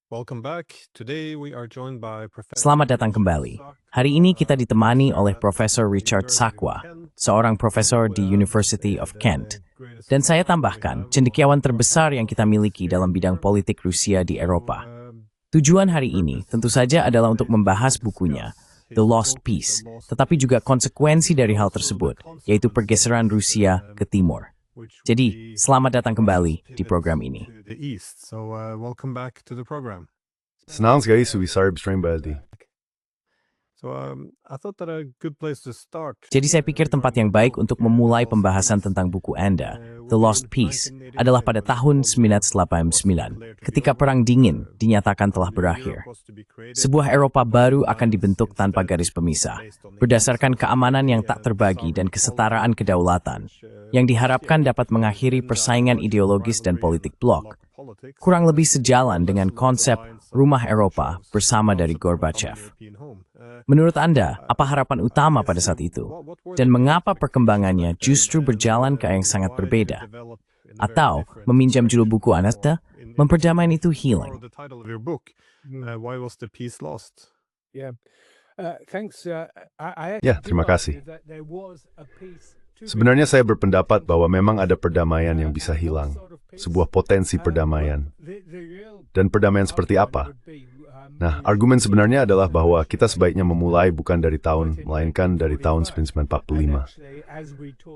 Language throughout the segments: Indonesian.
Welcome back. Today we are joined by Professor Selamat datang kembali. Hari ini kita ditemani oleh Profesor Richard Sakwa, seorang profesor di University of Kent. Dan saya tambahkan, cendekiawan terbesar yang kita miliki dalam bidang politik Rusia di Eropa. Tujuan hari ini tentu saja adalah untuk membahas bukunya, The Lost Peace, tetapi juga konsekuensi dari hal tersebut, yaitu pergeseran Rusia ke timur. Jadi, selamat datang kembali di program ini. Welcome back to the program. Senang sekali bisa berterima. I thought that a good place to start. Jadi saya pikir tempat yang baik untuk memulai pembahasan tentang buku Anda, The Lost Peace, adalah pada tahun 1989, ketika Perang Dingin dinyatakan telah berakhir. Sebuah Eropa baru akan dibentuk tanpa garis pemisah, berdasarkan keamanan yang tak terbagi dan kesetaraan kedaulatan, yang diharapkan dapat mengakhiri persaingan ideologis dan politik blok, kurang lebih sejalan dengan konsep Rumah Eropa bersama dari Gorbachev. Menurut Anda, apa harapan utama pada saat itu? Dan mengapa perkembangannya justru berjalan ke arah yang sangat berbeda? Atau, meminjam judul buku Anda, memperdamaian itu healing. Ya, terima kasih. Sebenarnya saya berpendapat bahwa memang ada perdamaian yang bisa hilang, sebuah potensi perdamaian. Dan perdamaian seperti apa? Nah, argumen sebenarnya adalah bahwa kita sebaiknya memulai bukan dari tahun, melainkan dari tahun 1945.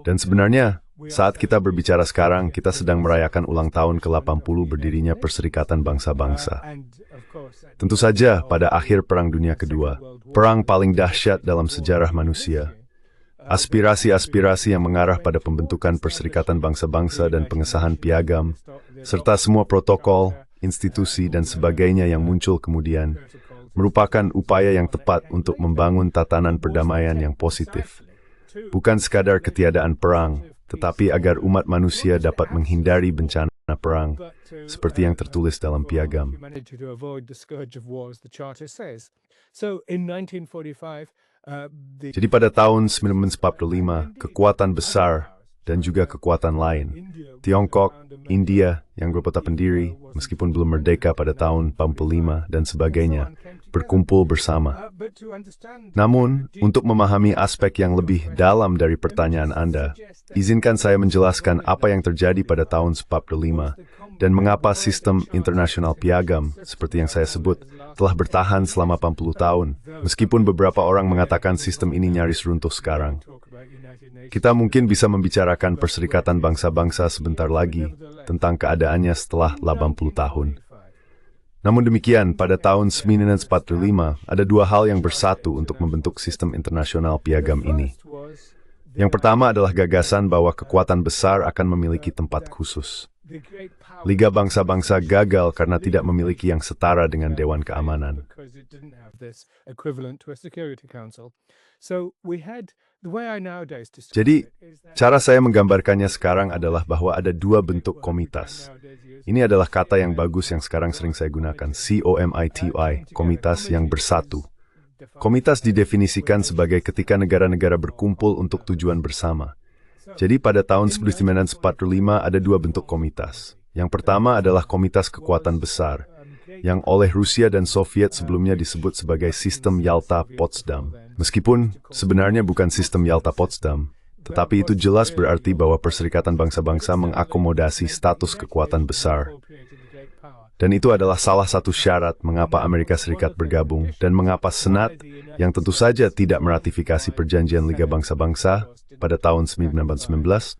Dan sebenarnya, saat kita berbicara sekarang, kita sedang merayakan ulang tahun ke-80 berdirinya Perserikatan Bangsa-Bangsa. Tentu saja, pada akhir Perang Dunia Kedua, perang paling dahsyat dalam sejarah manusia, aspirasi-aspirasi yang mengarah pada pembentukan Perserikatan Bangsa-Bangsa dan pengesahan piagam, serta semua protokol, institusi, dan sebagainya yang muncul kemudian, merupakan upaya yang tepat untuk membangun tatanan perdamaian yang positif. Bukan sekadar ketiadaan perang, tetapi agar umat manusia dapat menghindari bencana perang, seperti yang tertulis dalam piagam. Jadi pada tahun 1945, kekuatan besar dan juga kekuatan lain, Tiongkok, India yang berkota pendiri, meskipun belum merdeka pada tahun 45 dan sebagainya, berkumpul bersama. Namun, untuk memahami aspek yang lebih dalam dari pertanyaan Anda, izinkan saya menjelaskan apa yang terjadi pada tahun 45 dan mengapa sistem internasional piagam, seperti yang saya sebut, telah bertahan selama 80 tahun, meskipun beberapa orang mengatakan sistem ini nyaris runtuh sekarang. Kita mungkin bisa membicarakan Perserikatan Bangsa-Bangsa sebentar lagi tentang keadaannya setelah 80 tahun. Namun demikian, pada tahun 1945, ada dua hal yang bersatu untuk membentuk sistem internasional piagam ini. Yang pertama adalah gagasan bahwa kekuatan besar akan memiliki tempat khusus. Liga Bangsa-Bangsa gagal karena tidak memiliki yang setara dengan Dewan Keamanan. Jadi, cara saya menggambarkannya sekarang adalah bahwa ada dua bentuk komitas. Ini adalah kata yang bagus yang sekarang sering saya gunakan, COMITI, komitas yang bersatu. Komitas didefinisikan sebagai ketika negara-negara berkumpul untuk tujuan bersama. Jadi pada tahun 1945 ada dua bentuk komitas. Yang pertama adalah komitas kekuatan besar, yang oleh Rusia dan Soviet sebelumnya disebut sebagai sistem Yalta-Potsdam. Meskipun sebenarnya bukan sistem Yalta-Potsdam, tetapi itu jelas berarti bahwa Perserikatan Bangsa-Bangsa mengakomodasi status kekuatan besar. Dan itu adalah salah satu syarat mengapa Amerika Serikat bergabung dan mengapa Senat, yang tentu saja tidak meratifikasi perjanjian Liga Bangsa-Bangsa pada tahun 1919,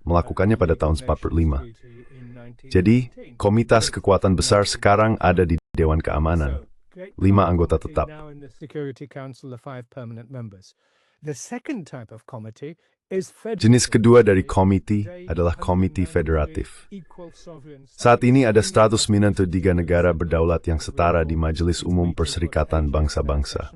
melakukannya pada tahun 1945. Jadi, komitas kekuatan besar sekarang ada di Dewan Keamanan. 5 anggota tetap. Jenis kedua dari komite adalah komite federatif. Saat ini ada 193 negara berdaulat yang setara di Majelis Umum Perserikatan Bangsa-Bangsa.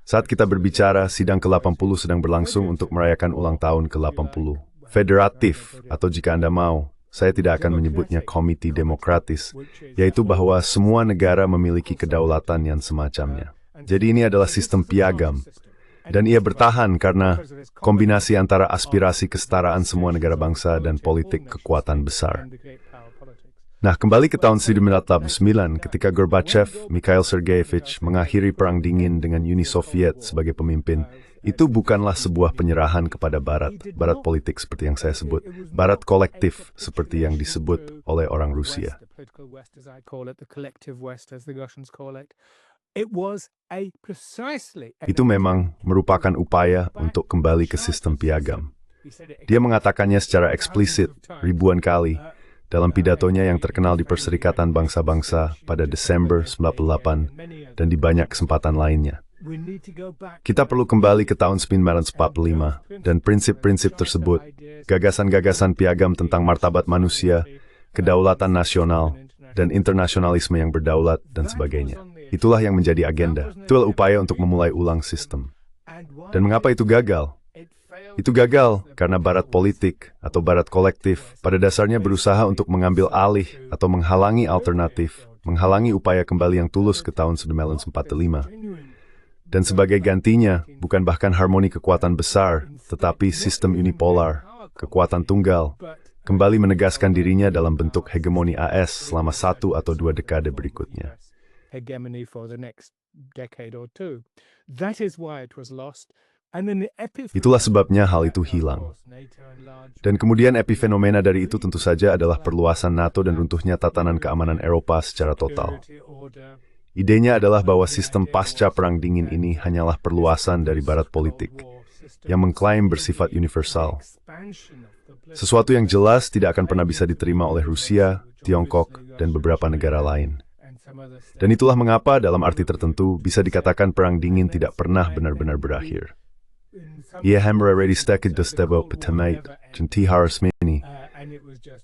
Saat kita berbicara, sidang ke-80 sedang berlangsung untuk merayakan ulang tahun ke-80. Federatif, atau jika Anda mau, saya tidak akan menyebutnya komite demokratis, yaitu bahwa semua negara memiliki kedaulatan yang semacamnya. Jadi ini adalah sistem piagam, dan ia bertahan karena kombinasi antara aspirasi kesetaraan semua negara bangsa dan politik kekuatan besar. Nah, kembali ke tahun 1989 ketika Gorbachev, Mikhail Sergeyevich mengakhiri Perang Dingin dengan Uni Soviet sebagai pemimpin, itu bukanlah sebuah penyerahan kepada Barat politik seperti yang saya sebut, Barat kolektif seperti yang disebut oleh orang Rusia. Itu memang merupakan upaya untuk kembali ke sistem piagam. Dia mengatakannya secara eksplisit ribuan kali dalam pidatonya yang terkenal di Perserikatan Bangsa-Bangsa pada Desember 1998 dan di banyak kesempatan lainnya. Kita perlu kembali ke tahun 1945 dan prinsip-prinsip tersebut, gagasan-gagasan piagam tentang martabat manusia, kedaulatan nasional, dan internasionalisme yang berdaulat, dan sebagainya. Itulah yang menjadi agenda. Itulah upaya untuk memulai ulang sistem. Dan mengapa itu gagal? Itu gagal karena Barat politik atau Barat kolektif pada dasarnya berusaha untuk mengambil alih atau menghalangi alternatif, menghalangi upaya kembali yang tulus ke tahun 1945. Dan sebagai gantinya, bukan bahkan harmoni kekuatan besar, tetapi sistem unipolar, kekuatan tunggal, kembali menegaskan dirinya dalam bentuk hegemoni AS selama 1 atau 2 dekade berikutnya. Itulah sebabnya hal itu hilang. Dan kemudian epifenomena dari itu tentu saja adalah perluasan NATO dan runtuhnya tatanan keamanan Eropa secara total. Idenya adalah bahwa sistem pasca Perang Dingin ini hanyalah perluasan dari Barat politik yang mengklaim bersifat universal. Sesuatu yang jelas tidak akan pernah bisa diterima oleh Rusia, Tiongkok, dan beberapa negara lain. Dan itulah mengapa dalam arti tertentu bisa dikatakan Perang Dingin tidak pernah benar-benar berakhir. Ia ready staked dostebo petamate, jentiharas mini,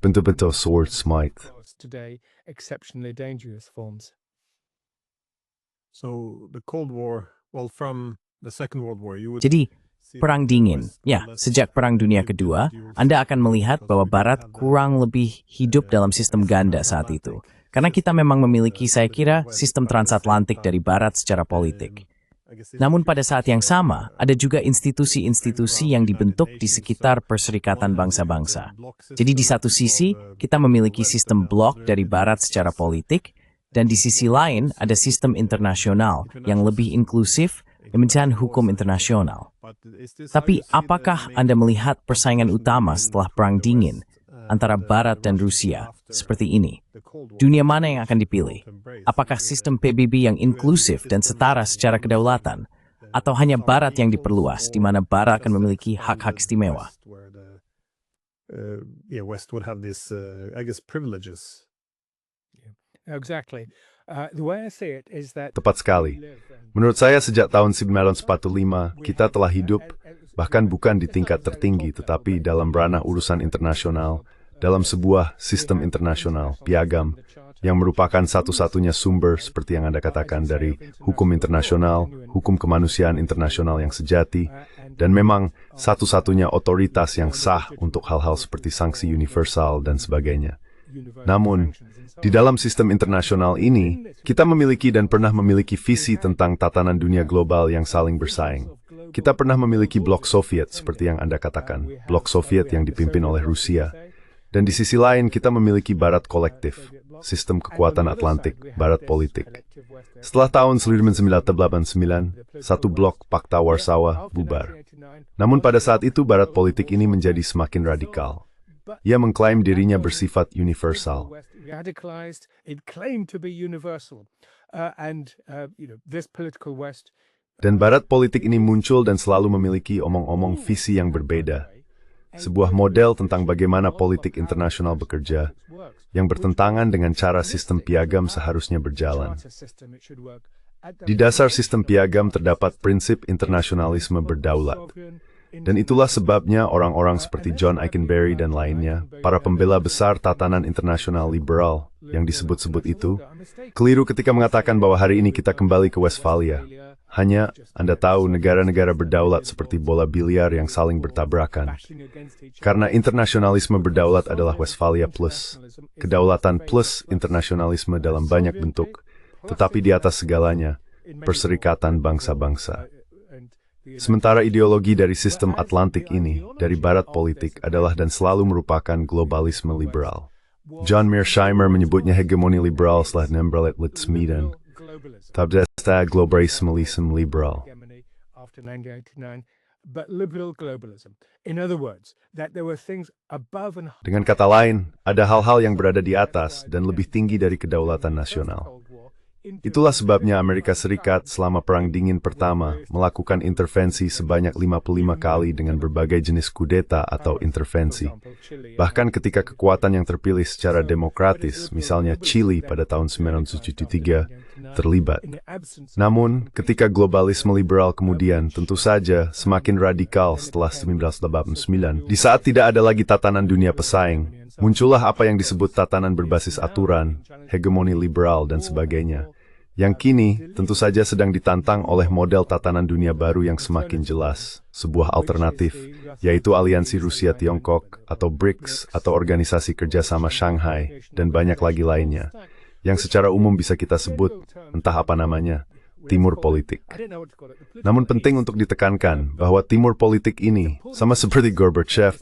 bentuk-bentuk sword smite. So the Cold War, well, from the Second World War, you would Jadi, Perang Dingin, ya, sejak Perang Dunia Kedua, Anda akan melihat bahwa Barat kurang lebih hidup dalam sistem ganda saat itu. Karena kita memang memiliki, saya kira, sistem transatlantik dari Barat secara politik. Namun pada saat yang sama, ada juga institusi-institusi yang dibentuk di sekitar Perserikatan Bangsa-Bangsa. Jadi di satu sisi, kita memiliki sistem blok dari Barat secara politik, dan di sisi lain ada sistem internasional yang lebih inklusif dan hukum internasional. Tapi apakah Anda melihat persaingan utama setelah Perang Dingin antara Barat dan Rusia seperti ini? Dunia mana yang akan dipilih? Apakah sistem PBB yang inklusif dan setara secara kedaulatan? Atau hanya Barat yang diperluas, di mana Barat akan memiliki hak-hak istimewa? West would have this, I guess, privileges. Tepat sekali. Menurut saya sejak tahun 1945, kita telah hidup, bahkan bukan di tingkat tertinggi, tetapi dalam ranah urusan internasional, dalam sebuah sistem internasional, piagam, yang merupakan satu-satunya sumber, seperti yang Anda katakan, dari hukum internasional, hukum kemanusiaan internasional yang sejati, dan memang satu-satunya otoritas yang sah untuk hal-hal seperti sanksi universal dan sebagainya. Namun, di dalam sistem internasional ini, kita memiliki dan pernah memiliki visi tentang tatanan dunia global yang saling bersaing. Kita pernah memiliki blok Soviet, seperti yang Anda katakan, blok Soviet yang dipimpin oleh Rusia. Dan di sisi lain, kita memiliki Barat kolektif, sistem kekuatan Atlantik, Barat politik. Setelah tahun 1989, satu blok Pakta Warsawa bubar. Namun pada saat itu, Barat politik ini menjadi semakin radikal. Ia mengklaim dirinya bersifat universal. Dan Barat politik ini muncul dan selalu memiliki omong-omong visi yang berbeda. Sebuah model tentang bagaimana politik internasional bekerja, yang bertentangan dengan cara sistem piagam seharusnya berjalan. Di dasar sistem piagam terdapat prinsip internasionalisme berdaulat. Dan itulah sebabnya orang-orang seperti John Eikenberry dan lainnya, para pembela besar tatanan internasional liberal yang disebut-sebut itu, keliru ketika mengatakan bahwa hari ini kita kembali ke Westphalia. Hanya, Anda tahu, negara-negara berdaulat seperti bola biliar yang saling bertabrakan. Karena internasionalisme berdaulat adalah Westphalia plus, kedaulatan plus internasionalisme dalam banyak bentuk, tetapi di atas segalanya, Perserikatan Bangsa-Bangsa. Sementara ideologi dari sistem Atlantik ini, dari Barat politik, adalah dan selalu merupakan globalisme liberal. John Mearsheimer menyebutnya hegemoni liberal setelah Nembralet-Lit Smeden. Tabdesta globalisme liberal. After 1989, but liberal globalism. In other words, that there were things above and Dengan kata lain, ada hal-hal yang berada di atas dan lebih tinggi dari kedaulatan nasional. Itulah sebabnya Amerika Serikat selama Perang Dingin Pertama melakukan intervensi sebanyak 55 kali dengan berbagai jenis kudeta atau intervensi. Bahkan ketika kekuatan yang terpilih secara demokratis, misalnya Chili pada tahun 1973, terlibat. Namun, ketika globalisme liberal kemudian tentu saja semakin radikal setelah 1989, di saat tidak ada lagi tatanan dunia pesaing, muncullah apa yang disebut tatanan berbasis aturan, hegemoni liberal, dan sebagainya. Yang kini tentu saja sedang ditantang oleh model tatanan dunia baru yang semakin jelas, sebuah alternatif, yaitu aliansi Rusia-Tiongkok atau BRICS atau Organisasi Kerjasama Shanghai, dan banyak lagi lainnya, yang secara umum bisa kita sebut, entah apa namanya, timur politik. Namun penting untuk ditekankan bahwa timur politik ini, sama seperti Gorbachev,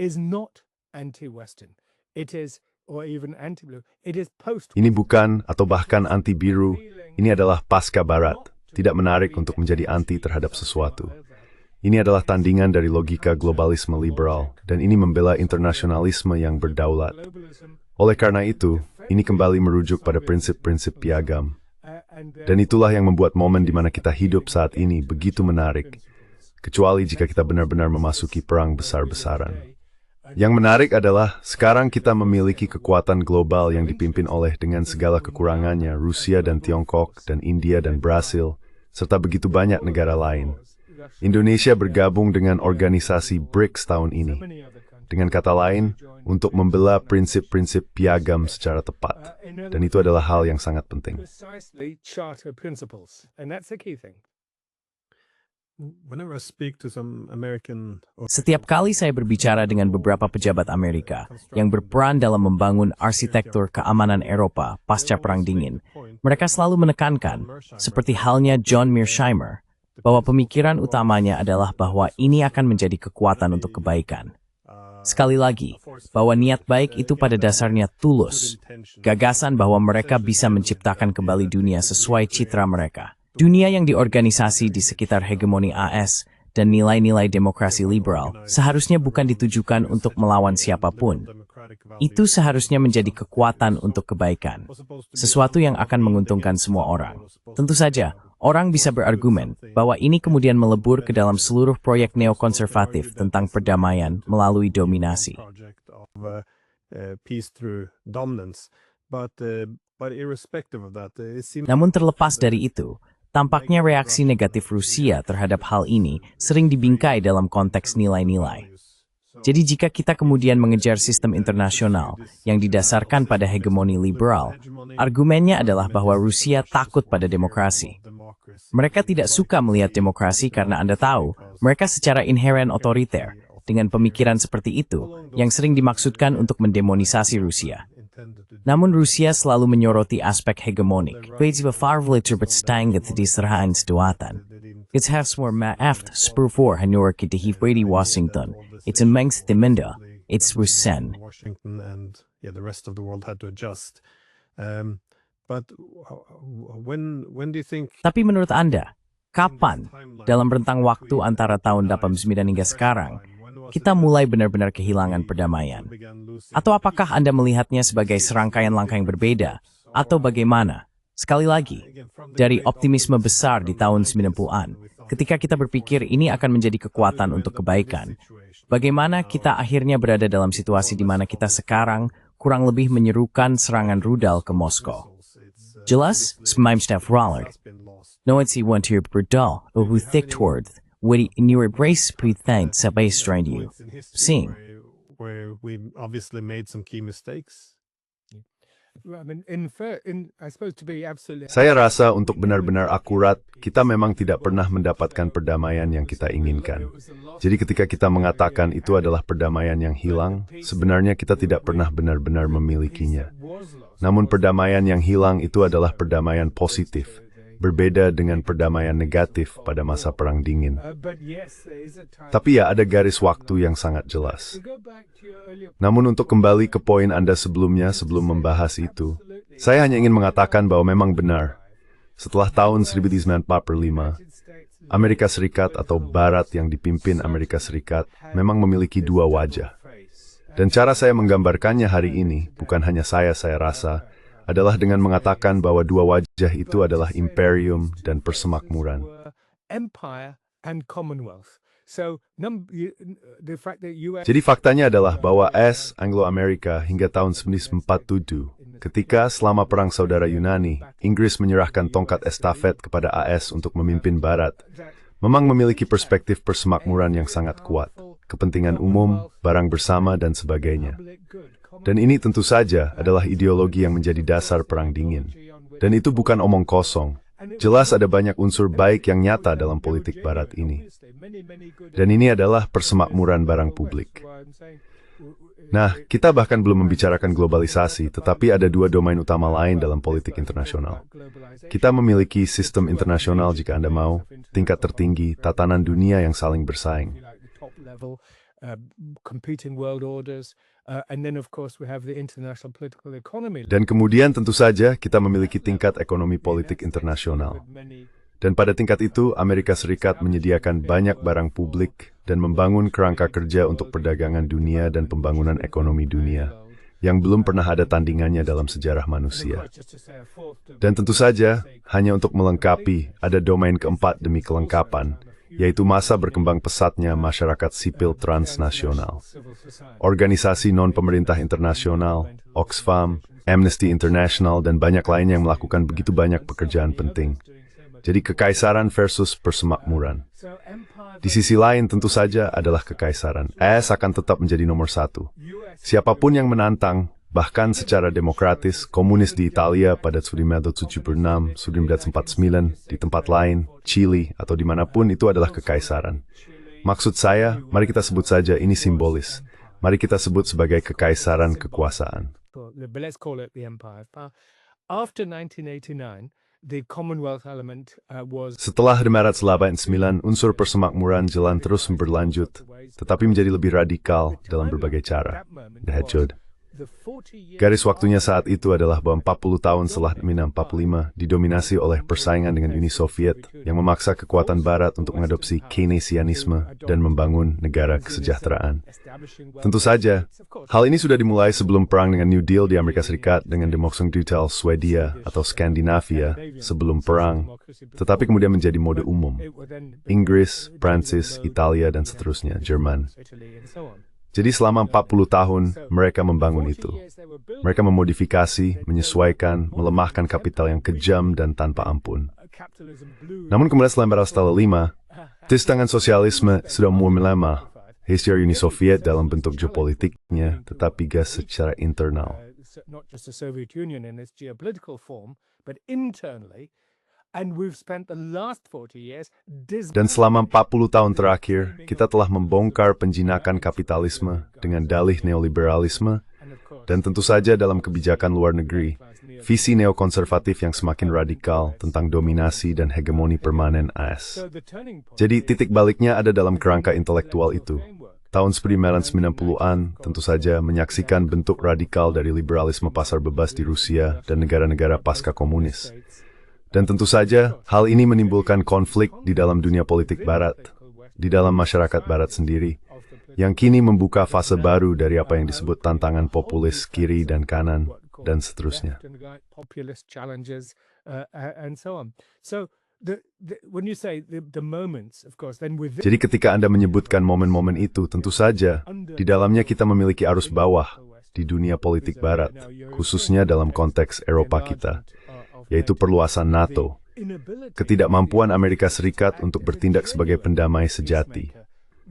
is not anti-Western. It is, or even anti-blue. It is post. Ini bukan atau bahkan anti-biru, ini adalah pasca barat, tidak menarik untuk menjadi anti terhadap sesuatu. Ini adalah tandingan dari logika globalisme liberal, dan ini membela internasionalisme yang berdaulat. Oleh karena itu, ini kembali merujuk pada prinsip-prinsip piagam. Dan itulah yang membuat momen di mana kita hidup saat ini begitu menarik, kecuali jika kita benar-benar memasuki perang besar-besaran. Yang menarik adalah, sekarang kita memiliki kekuatan global yang dipimpin oleh dengan segala kekurangannya Rusia dan Tiongkok dan India dan Brasil, serta begitu banyak negara lain. Indonesia bergabung dengan organisasi BRICS tahun ini. Dengan kata lain, untuk membela prinsip-prinsip piagam secara tepat. Dan itu adalah hal yang sangat penting. Setiap kali saya berbicara dengan beberapa pejabat Amerika yang berperan dalam membangun arsitektur keamanan Eropa pasca Perang Dingin, mereka selalu menekankan, seperti halnya John Mearsheimer, bahwa pemikiran utamanya adalah bahwa ini akan menjadi kekuatan untuk kebaikan. Sekali lagi, bahwa niat baik itu pada dasarnya tulus, gagasan bahwa mereka bisa menciptakan kembali dunia sesuai citra mereka. Dunia yang diorganisasi di sekitar hegemoni AS dan nilai-nilai demokrasi liberal seharusnya bukan ditujukan untuk melawan siapapun. Itu seharusnya menjadi kekuatan untuk kebaikan, sesuatu yang akan menguntungkan semua orang. Tentu saja, orang bisa berargumen bahwa ini kemudian melebur ke dalam seluruh proyek neokonservatif tentang perdamaian melalui dominasi. Namun terlepas dari itu, tampaknya reaksi negatif Rusia terhadap hal ini sering dibingkai dalam konteks nilai-nilai. Jadi jika kita kemudian mengejar sistem internasional yang didasarkan pada hegemoni liberal, argumennya adalah bahwa Rusia takut pada demokrasi. Mereka tidak suka melihat demokrasi karena Anda tahu, mereka secara inheren otoriter, dengan pemikiran seperti itu, yang sering dimaksudkan untuk mendemonisasi Rusia. Namun Rusia selalu menyoroti aspek hegemonik. It's has more maaft spurfor hanor kitihibredi Washington. It's a mength demenda. It's Rusen. Washington and the rest of the world had to adjust. But when do you think? Tapi menurut Anda, kapan dalam rentang waktu antara tahun 89 hingga sekarang, kita mulai benar-benar kehilangan perdamaian? Atau apakah Anda melihatnya sebagai serangkaian langkah yang berbeda? Atau bagaimana? Sekali lagi, dari optimisme besar di tahun 90-an, ketika kita berpikir ini akan menjadi kekuatan untuk kebaikan, bagaimana kita akhirnya berada dalam situasi di mana kita sekarang kurang lebih menyerukan serangan rudal ke Moskow? Jelas, Smimstaff Rollard. Noensi want to berdal, who thick toward, in your embrace pre-thanked sabay strained you. Seeing. Where we obviously made some key mistakes. Saya rasa untuk benar-benar akurat, kita memang tidak pernah mendapatkan perdamaian yang kita inginkan. Jadi ketika kita mengatakan itu adalah perdamaian yang hilang, sebenarnya kita tidak pernah benar-benar memilikinya. Namun perdamaian yang hilang itu adalah perdamaian positif, berbeda dengan perdamaian negatif pada masa Perang Dingin. Tapi ya ada garis waktu yang sangat jelas. Namun untuk kembali ke poin Anda sebelumnya sebelum membahas itu, saya hanya ingin mengatakan bahwa memang benar. Setelah tahun 1945, Amerika Serikat atau Barat yang dipimpin Amerika Serikat memang memiliki dua wajah. Dan cara saya menggambarkannya hari ini, bukan hanya saya rasa, adalah dengan mengatakan bahwa dua wajah itu adalah imperium dan persemakmuran. Jadi faktanya adalah bahwa Anglo-Amerika hingga tahun 1947, ketika selama Perang Saudara Yunani, Inggris menyerahkan tongkat estafet kepada AS untuk memimpin Barat, memang memiliki perspektif persemakmuran yang sangat kuat, kepentingan umum, barang bersama, dan sebagainya. Dan ini tentu saja adalah ideologi yang menjadi dasar Perang Dingin. Dan itu bukan omong kosong. Jelas ada banyak unsur baik yang nyata dalam politik Barat ini. Dan ini adalah persemakmuran barang publik. Nah, kita bahkan belum membicarakan globalisasi, tetapi ada dua domain utama lain dalam politik internasional. Kita memiliki sistem internasional jika Anda mau, tingkat tertinggi, tatanan dunia yang saling bersaing. Dan kemudian tentu saja kita memiliki tingkat ekonomi politik internasional. Dan pada tingkat itu, Amerika Serikat menyediakan banyak barang publik dan membangun kerangka kerja untuk perdagangan dunia dan pembangunan ekonomi dunia, yang belum pernah ada tandingannya dalam sejarah manusia. Dan tentu saja, hanya untuk melengkapi, ada domain keempat demi kelengkapan, yaitu masa berkembang pesatnya masyarakat sipil transnasional. Organisasi non-pemerintah internasional, Oxfam, Amnesty International, dan banyak lain yang melakukan begitu banyak pekerjaan penting. Jadi kekaisaran versus persemakmuran. Di sisi lain tentu saja adalah kekaisaran. AS akan tetap menjadi nomor satu. Siapapun yang menantang, bahkan secara demokratis, komunis di Italia pada 1976, 1949, di tempat lain, Chile, atau dimanapun itu adalah kekaisaran. Maksud saya, mari kita sebut saja ini simbolis. Mari kita sebut sebagai kekaisaran kekuasaan. Setelah Maret 1989, unsur persemakmuran jalan terus berlanjut, tetapi menjadi lebih radikal dalam berbagai cara. Garis waktunya saat itu adalah bahwa 40 tahun setelah 1945 didominasi oleh persaingan dengan Uni Soviet yang memaksa kekuatan Barat untuk mengadopsi Keynesianisme dan membangun negara kesejahteraan. Tentu saja, hal ini sudah dimulai sebelum perang dengan New Deal di Amerika Serikat dengan Demokratiska Swedia atau Skandinavia sebelum perang, tetapi kemudian menjadi mode umum. Inggris, Prancis, Italia, dan seterusnya, Jerman. Jadi selama 40 tahun, mereka membangun itu. Mereka memodifikasi, menyesuaikan, melemahkan kapital yang kejam dan tanpa ampun. Namun kemudian setelah 1945, tangan sosialisme sudah mulai melemah. Histori Uni Soviet dalam bentuk geopolitiknya, tetapi juga secara internal. Dan selama 40 tahun terakhir, kita telah membongkar penjinakan kapitalisme dengan dalih neoliberalisme, dan tentu saja dalam kebijakan luar negeri, visi neokonservatif yang semakin radikal tentang dominasi dan hegemoni permanen AS. Jadi titik baliknya ada dalam kerangka intelektual itu. Tahun 1990-an tentu saja menyaksikan bentuk radikal dari liberalisme pasar bebas di Rusia dan negara-negara pasca komunis. Dan tentu saja, hal ini menimbulkan konflik di dalam dunia politik Barat, di dalam masyarakat Barat sendiri, yang kini membuka fase baru dari apa yang disebut tantangan populis kiri dan kanan, dan seterusnya. Jadi ketika Anda menyebutkan momen-momen itu, tentu saja, di dalamnya kita memiliki arus bawah di dunia politik Barat, khususnya dalam konteks Eropa kita, yaitu perluasan NATO, ketidakmampuan Amerika Serikat untuk bertindak sebagai pendamai sejati.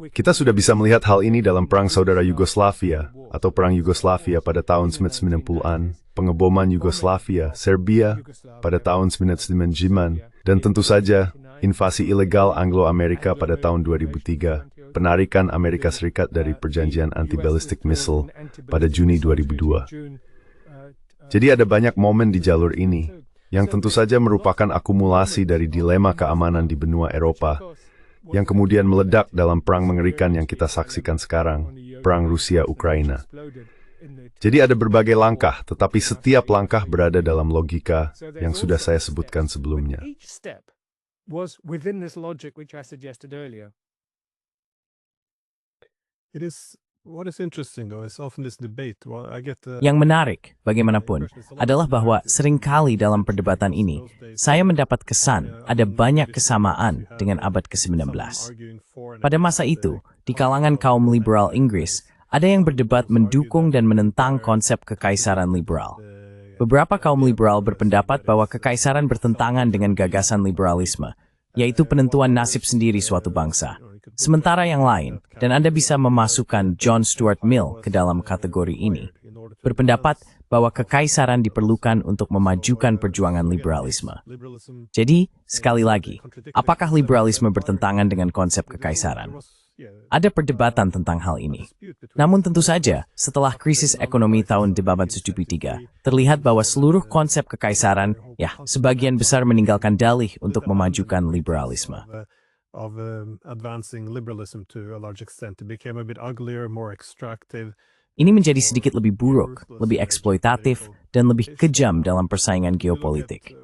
Kita sudah bisa melihat hal ini dalam Perang Saudara Yugoslavia, atau Perang Yugoslavia pada tahun 1990-an, pengeboman Yugoslavia, Serbia pada tahun 1999, dan tentu saja invasi ilegal Anglo-Amerika pada tahun 2003, penarikan Amerika Serikat dari Perjanjian Anti-Ballistic Missile pada Juni 2002. Jadi ada banyak momen di jalur ini. yang tentu saja merupakan akumulasi dari dilema keamanan di benua Eropa, yang kemudian meledak dalam perang mengerikan yang kita saksikan sekarang, perang Rusia-Ukraina. Jadi ada berbagai langkah, tetapi setiap langkah berada dalam logika yang sudah saya sebutkan sebelumnya. Yang menarik, bagaimanapun, adalah bahwa seringkali dalam perdebatan ini, saya mendapat kesan ada banyak kesamaan dengan abad ke-19. Pada masa itu, di kalangan kaum liberal Inggris, ada yang berdebat mendukung dan menentang konsep kekaisaran liberal. Beberapa kaum liberal berpendapat bahwa kekaisaran bertentangan dengan gagasan liberalisme, yaitu penentuan nasib sendiri suatu bangsa. Sementara yang lain, dan Anda bisa memasukkan John Stuart Mill ke dalam kategori ini, berpendapat bahwa kekaisaran diperlukan untuk memajukan perjuangan liberalisme. Jadi, sekali lagi, apakah liberalisme bertentangan dengan konsep kekaisaran? Ada perdebatan tentang hal ini. Namun tentu saja, setelah krisis ekonomi tahun 1973, terlihat bahwa seluruh konsep kekaisaran, sebagian besar meninggalkan dalih untuk memajukan liberalisme. Ini menjadi sedikit lebih buruk, lebih eksploitatif, dan lebih kejam dalam persaingan geopolitik.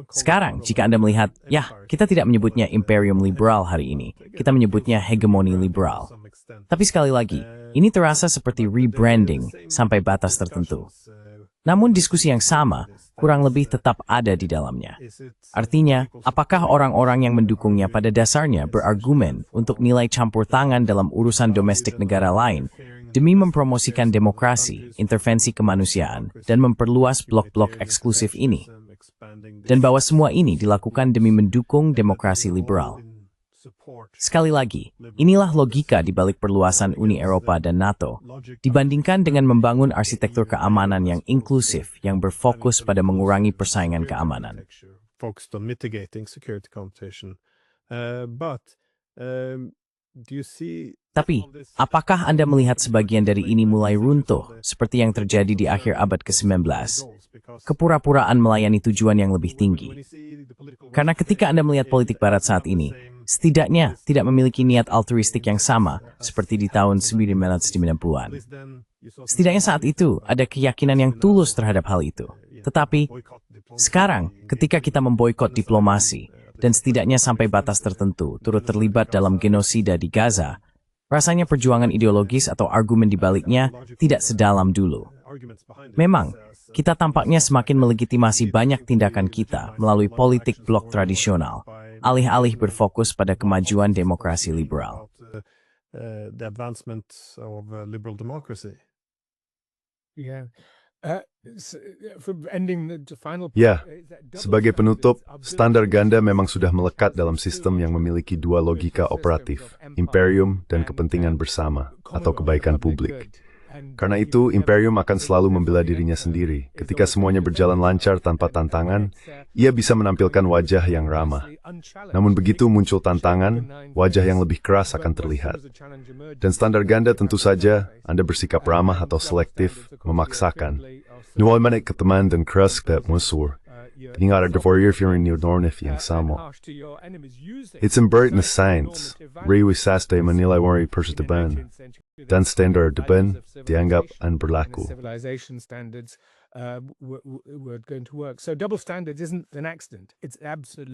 Sekarang, jika Anda melihat, kita tidak menyebutnya imperium liberal hari ini, kita menyebutnya hegemoni liberal. Tapi sekali lagi, ini terasa seperti rebranding sampai batas tertentu. Namun diskusi yang sama, kurang lebih tetap ada di dalamnya. Artinya, apakah orang-orang yang mendukungnya pada dasarnya berargumen untuk nilai campur tangan dalam urusan domestik negara lain demi mempromosikan demokrasi, intervensi kemanusiaan, dan memperluas blok-blok eksklusif ini? Dan bahwa semua ini dilakukan demi mendukung demokrasi liberal. Sekali lagi, inilah logika di balik perluasan Uni Eropa dan NATO, dibandingkan dengan membangun arsitektur keamanan yang inklusif yang berfokus pada mengurangi persaingan keamanan. Tapi, apakah Anda melihat sebagian dari ini mulai runtuh, seperti yang terjadi di akhir abad ke-19? Kepura-puraan melayani tujuan yang lebih tinggi. Karena ketika Anda melihat politik Barat saat ini, setidaknya tidak memiliki niat altruistik yang sama seperti di tahun 1990-an. Setidaknya saat itu ada keyakinan yang tulus terhadap hal itu. Tetapi, sekarang ketika kita memboikot diplomasi, dan setidaknya sampai batas tertentu turut terlibat dalam genosida di Gaza, rasanya perjuangan ideologis atau argumen di baliknya tidak sedalam dulu. Memang, kita tampaknya semakin melegitimasi banyak tindakan kita melalui politik blok tradisional, alih-alih berfokus pada kemajuan demokrasi liberal. Sebagai penutup, standar ganda memang sudah melekat dalam sistem yang memiliki dua logika operatif, imperium dan kepentingan bersama, atau kebaikan publik. Karena itu, imperium akan selalu membela dirinya sendiri. Ketika semuanya berjalan lancar tanpa tantangan, ia bisa menampilkan wajah yang ramah. Namun begitu muncul tantangan, wajah yang lebih keras akan terlihat. Dan standar ganda tentu saja, Anda bersikap ramah atau selektif, memaksakan. Nu man ik teman dan keras dat musur. Tinggal ada warrior fearing neodornif yang sama. It's embedded in the science. Rewi saste menilai wari persedeban. Dan standar deban dianggap dan berlaku.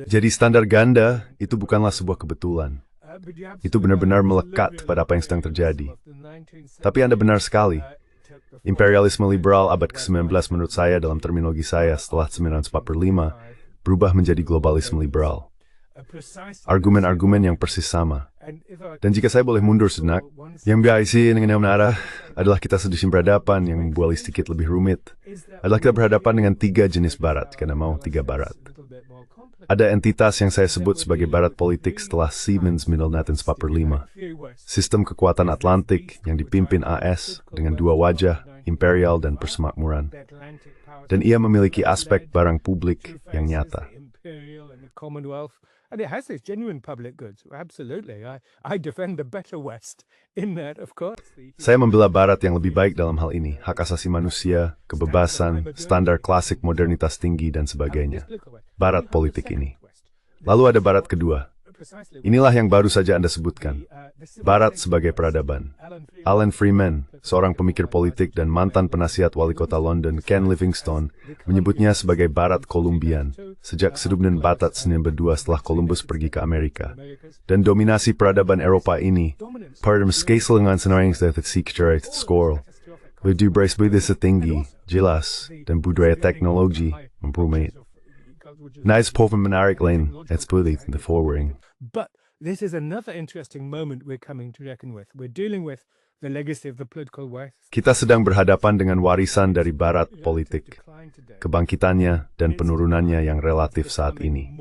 Jadi standar ganda itu bukanlah sebuah kebetulan. Itu benar-benar melekat pada apa yang sedang terjadi. Tapi Anda benar sekali. Imperialisme liberal abad ke-19 menurut saya dalam terminologi saya setelah 1945 berubah menjadi globalisme liberal. Argumen-argumen yang persis sama. Dan jika saya boleh mundur sejenak, yang biasa dengan yang menara adalah kita sedang berhadapan yang membuat sedikit lebih rumit. Adalah kita berhadapan dengan tiga jenis barat, karena mau tiga barat. Ada entitas yang saya sebut sebagai barat politik setelah Siemens Mittelnaten 45. Sistem kekuatan Atlantik yang dipimpin AS dengan dua wajah, imperial dan persemakmuran. Dan ia memiliki aspek barang publik yang nyata. And it has its genuine public goods. Absolutely. I defend the better West in that, of course. Saya membela Barat yang lebih baik dalam hal ini, hak asasi manusia, kebebasan, standar klasik modernitas tinggi, dan sebagainya. Barat politik ini. Lalu ada Barat kedua. Inilah yang baru saja Anda sebutkan. Barat sebagai peradaban. Alan Freeman, seorang pemikir politik dan mantan penasihat wali kota London, Ken Livingstone, menyebutnya sebagai Barat Kolumbian, sejak Sedubnan Batat Senin berdua setelah Columbus pergi ke Amerika. Dan dominasi peradaban Eropa ini, pada meskaiselengan senarang yang secara skor, lebih beresbidis setinggi, jelas, dan budaya teknologi, memperumit. Nice poven menarik lain, seperti the forwarding. But this is another interesting moment we're coming to reckon with. We're dealing with the legacy of the political West. Kita sedang berhadapan dengan warisan dari Barat politik, kebangkitannya dan penurunannya yang relatif saat ini.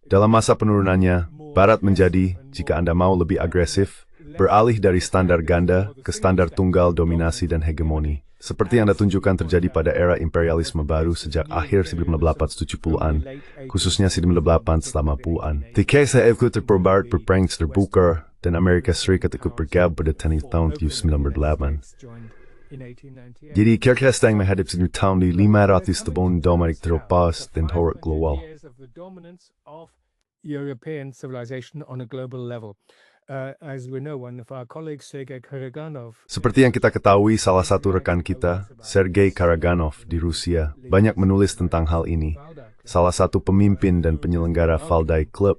Dalam masa penurunannya, Barat menjadi, jika Anda mau lebih agresif, beralih dari standar ganda ke standar tunggal dominasi dan hegemoni. Seperti yang Anda tunjukkan terjadi pada era imperialisme baru sejak akhir 1970-an, khususnya 1980-an. Ketika ikut terperbarat berperang terbuka dan Amerika Serikat ikut bergabung pada tahun 1998. Jadi kira-kira sedang menghadapi tahun di 500 tahun dominik terlepas dan horor global. European civilization on a global level. As we know, one of our colleagues, Sergei Karaganov. Seperti yang kita ketahui, salah satu rekan kita, Sergei Karaganov di Rusia, banyak menulis tentang hal ini. Salah satu pemimpin dan penyelenggara Valdai Club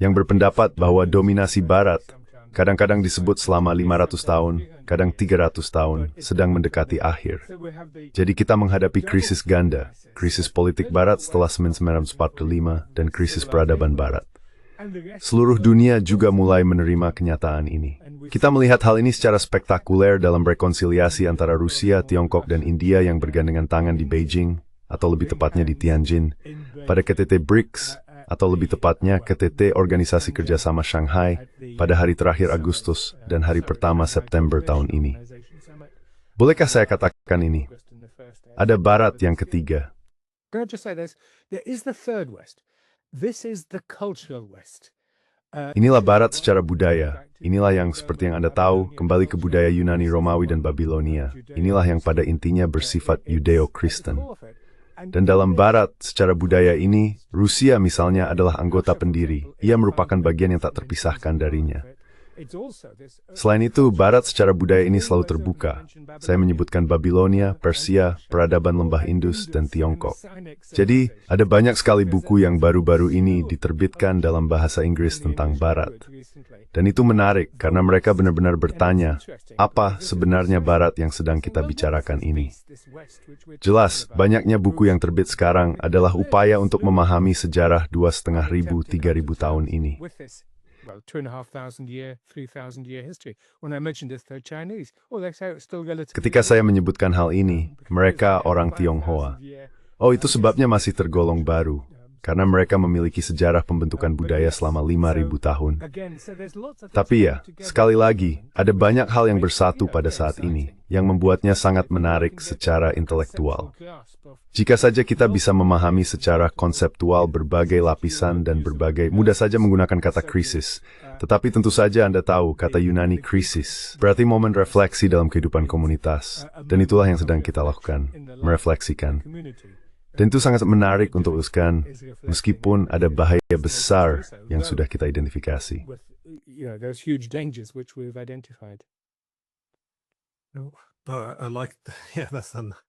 yang berpendapat bahwa dominasi Barat, kadang-kadang disebut selama 500 tahun, kadang 300 tahun, sedang mendekati akhir. Jadi kita menghadapi krisis ganda, krisis politik Barat setelah 1945, dan krisis peradaban Barat. Seluruh dunia juga mulai menerima kenyataan ini. Kita melihat hal ini secara spektakuler dalam rekonsiliasi antara Rusia, Tiongkok, dan India yang bergandengan tangan di Beijing, atau lebih tepatnya di Tianjin, pada KTT BRICS, atau lebih tepatnya KTT Organisasi Kerjasama Shanghai, pada hari terakhir Agustus dan hari pertama September tahun ini. Bolehkah saya katakan ini? Ada Barat yang ketiga. Can I just say this? There is the third West. This is the cultural West. Inilah Barat secara budaya. Inilah yang seperti yang Anda tahu, kembali ke budaya Yunani, Romawi, dan Babilonia. Inilah yang pada intinya bersifat Yudeo-Kristen. Dan dalam Barat, secara budaya ini, Rusia misalnya adalah anggota pendiri. Ia merupakan bagian yang tak terpisahkan darinya. Selain itu, Barat secara budaya ini selalu terbuka. Saya menyebutkan Babilonia, Persia, peradaban lembah Indus, dan Tiongkok. Jadi, ada banyak sekali buku yang baru-baru ini diterbitkan dalam bahasa Inggris tentang Barat. Dan itu menarik, karena mereka benar-benar bertanya, apa sebenarnya Barat yang sedang kita bicarakan ini? Jelas, banyaknya buku yang terbit sekarang adalah upaya untuk memahami sejarah 2.500–3.000 tahun ini. Well, 2,500 year, 3,000 year history. When I mentioned this, they're Chinese. Oh, they say it's still relatively. Ketika saya menyebutkan hal ini, mereka orang Tionghoa. Oh, itu sebabnya masih tergolong baru. Karena mereka memiliki sejarah pembentukan budaya selama 5.000 tahun. Tapi ya, sekali lagi, ada banyak hal yang bersatu pada saat ini, yang membuatnya sangat menarik secara intelektual. Jika saja kita bisa memahami secara konseptual berbagai lapisan dan mudah saja menggunakan kata krisis. Tetapi tentu saja Anda tahu kata Yunani krisis, berarti momen refleksi dalam kehidupan komunitas. Dan itulah yang sedang kita lakukan, merefleksikan. Dan itu sangat menarik untuk teruskan, meskipun ada bahaya besar yang sudah kita identifikasi.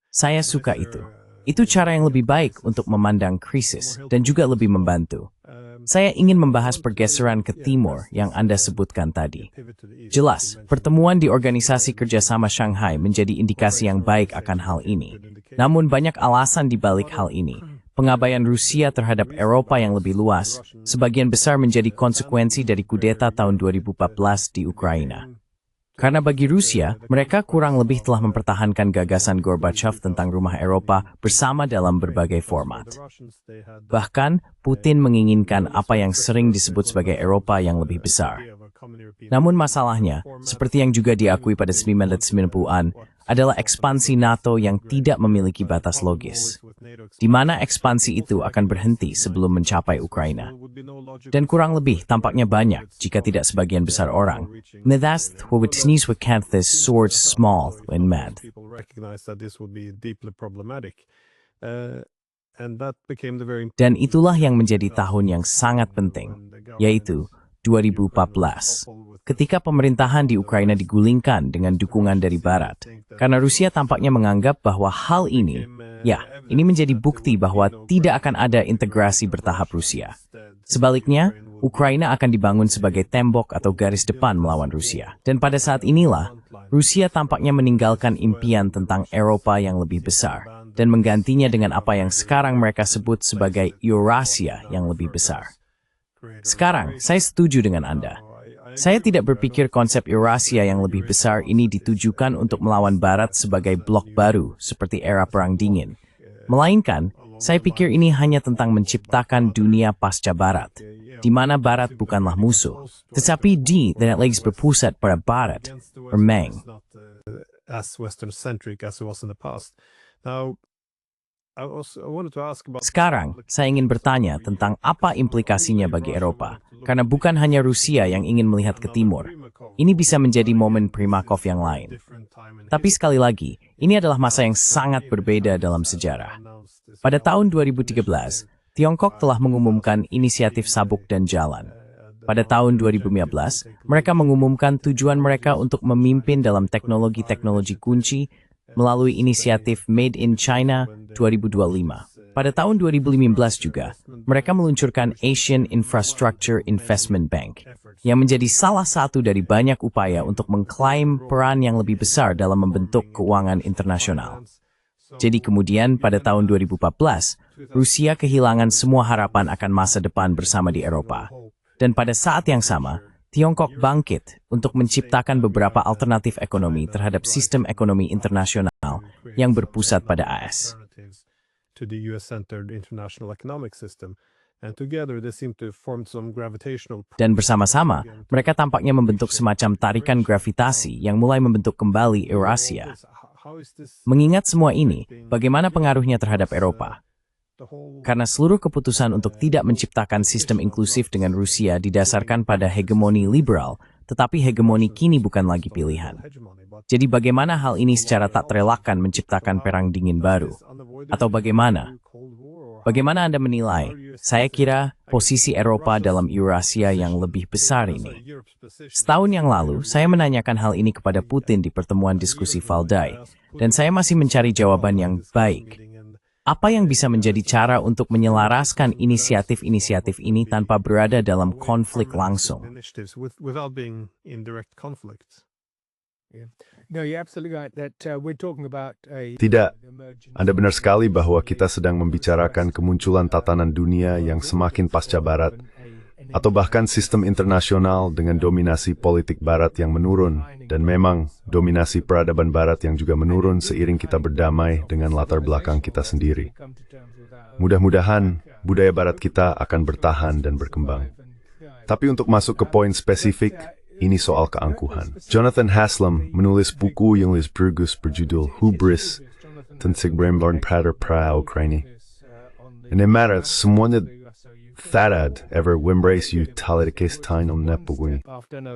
Saya suka itu. Itu cara yang lebih baik untuk memandang krisis dan juga lebih membantu. Saya ingin membahas pergeseran ke timur yang Anda sebutkan tadi. Jelas, pertemuan di Organisasi Kerjasama Shanghai menjadi indikasi yang baik akan hal ini. Namun banyak alasan di balik hal ini. Pengabaian Rusia terhadap Eropa yang lebih luas, sebagian besar menjadi konsekuensi dari kudeta tahun 2014 di Ukraina. Karena bagi Rusia, mereka kurang lebih telah mempertahankan gagasan Gorbachev tentang rumah Eropa bersama dalam berbagai format. Bahkan, Putin menginginkan apa yang sering disebut sebagai Eropa yang lebih besar. Namun masalahnya, seperti yang juga diakui pada 1990-an, adalah ekspansi NATO yang tidak memiliki batas logis, di mana ekspansi itu akan berhenti sebelum mencapai Ukraina. Dan kurang lebih tampaknya banyak, jika tidak sebagian besar orang, medas wawitsnis wakanthis swords small when mad. Dan itulah yang menjadi tahun yang sangat penting, yaitu 2014. Ketika pemerintahan di Ukraina digulingkan dengan dukungan dari Barat, karena Rusia tampaknya menganggap bahwa hal ini, ini menjadi bukti bahwa tidak akan ada integrasi bertahap Rusia. Sebaliknya, Ukraina akan dibangun sebagai tembok atau garis depan melawan Rusia. Dan pada saat inilah, Rusia tampaknya meninggalkan impian tentang Eropa yang lebih besar, dan menggantinya dengan apa yang sekarang mereka sebut sebagai Eurasia yang lebih besar. Sekarang, saya setuju dengan Anda. Saya tidak berpikir konsep Eurasia yang lebih besar ini ditujukan untuk melawan Barat sebagai blok baru seperti era Perang Dingin. Melainkan, saya pikir ini hanya tentang menciptakan dunia pasca Barat, di mana Barat bukanlah musuh, tetapi dan legs berpusat pada Barat, Meng. Sekarang, saya ingin bertanya tentang apa implikasinya bagi Eropa, karena bukan hanya Rusia yang ingin melihat ke timur. Ini bisa menjadi momen Primakov yang lain. Tapi sekali lagi, ini adalah masa yang sangat berbeda dalam sejarah. Pada tahun 2013, Tiongkok telah mengumumkan inisiatif Sabuk dan Jalan. Pada tahun 2015, mereka mengumumkan tujuan mereka untuk memimpin dalam teknologi-teknologi kunci melalui inisiatif Made in China 2025. Pada tahun 2015 juga, mereka meluncurkan Asian Infrastructure Investment Bank, yang menjadi salah satu dari banyak upaya untuk mengklaim peran yang lebih besar dalam membentuk keuangan internasional. Jadi kemudian pada tahun 2014, Rusia kehilangan semua harapan akan masa depan bersama di Eropa. Dan pada saat yang sama, Tiongkok bangkit untuk menciptakan beberapa alternatif ekonomi terhadap sistem ekonomi internasional yang berpusat pada AS. Dan bersama-sama, mereka tampaknya membentuk semacam tarikan gravitasi yang mulai membentuk kembali Eurasia. Mengingat semua ini, bagaimana pengaruhnya terhadap Eropa? Karena seluruh keputusan untuk tidak menciptakan sistem inklusif dengan Rusia didasarkan pada hegemoni liberal, tetapi hegemoni kini bukan lagi pilihan. Jadi bagaimana hal ini secara tak terelakkan menciptakan perang dingin baru? Atau bagaimana? Bagaimana Anda menilai? Saya kira posisi Eropa dalam Eurasia yang lebih besar ini. Setahun yang lalu, saya menanyakan hal ini kepada Putin di pertemuan diskusi Valdai, dan saya masih mencari jawaban yang baik. Apa yang bisa menjadi cara untuk menyelaraskan inisiatif-inisiatif ini tanpa berada dalam konflik langsung? Tidak, Anda benar sekali bahwa kita sedang membicarakan kemunculan tatanan dunia yang semakin pasca Barat, atau bahkan sistem internasional dengan dominasi politik Barat yang menurun, dan memang dominasi peradaban Barat yang juga menurun seiring kita berdamai dengan latar belakang kita sendiri. Mudah-mudahan budaya Barat kita akan bertahan dan berkembang. Tapi untuk masuk ke poin spesifik, ini soal keangkuhan. Jonathan Haslam menulis buku yang berjudul Hubris, tentang Prater pra Ukraini. Ini marat semuanya Thadad ever embrace you talikis tain on nepugui.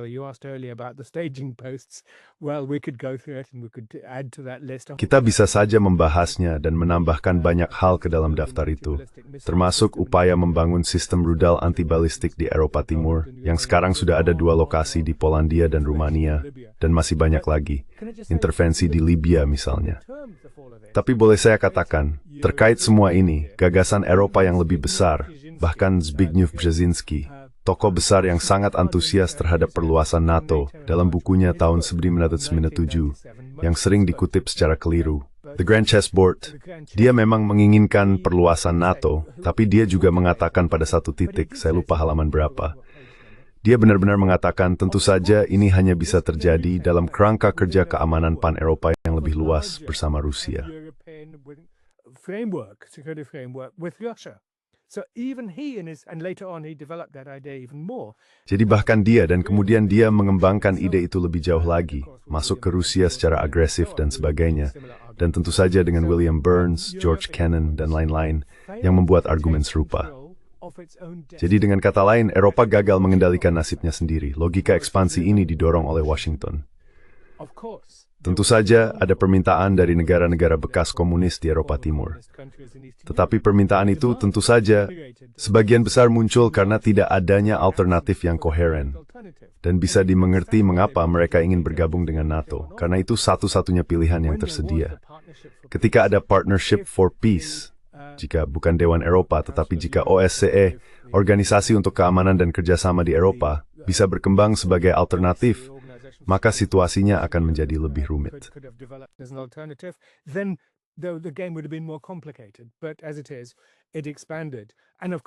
You asked earlier about the staging posts. Well, we could go through it and we could add to that list. Kita bisa saja membahasnya dan menambahkan banyak hal ke dalam daftar itu, termasuk upaya membangun sistem rudal antibalistik di Eropa Timur, yang sekarang sudah ada 2 lokasi di Polandia dan Rumania, dan masih banyak lagi, intervensi di Libya misalnya. Tapi boleh saya katakan, terkait semua ini, gagasan Eropa yang lebih besar, bahkan Zbigniew Brzezinski, tokoh besar yang sangat antusias terhadap perluasan NATO dalam bukunya tahun 1997, yang sering dikutip secara keliru, The Grand Chessboard. Dia memang menginginkan perluasan NATO, tapi dia juga mengatakan pada satu titik, saya lupa halaman berapa, dia benar-benar mengatakan tentu saja ini hanya bisa terjadi dalam kerangka kerja keamanan pan-Eropa yang lebih luas bersama Rusia. So even he and later on he developed that idea even more. Jadi bahkan dia dan kemudian dia mengembangkan ide itu lebih jauh lagi, masuk ke Rusia secara agresif dan sebagainya. Dan tentu saja dengan William Burns, George Kennan, dan lain-lain yang membuat argumen serupa. Jadi dengan kata lain, Eropa gagal mengendalikan nasibnya sendiri. Logika ekspansi ini didorong oleh Washington. Tentu saja ada permintaan dari negara-negara bekas komunis di Eropa Timur. Tetapi permintaan itu tentu saja sebagian besar muncul karena tidak adanya alternatif yang koheren. Dan bisa dimengerti mengapa mereka ingin bergabung dengan NATO, karena itu satu-satunya pilihan yang tersedia. Ketika ada Partnership for Peace, jika bukan Dewan Eropa, tetapi jika OSCE, Organisasi untuk Keamanan dan Kerjasama di Eropa, bisa berkembang sebagai alternatif, maka situasinya akan menjadi lebih rumit.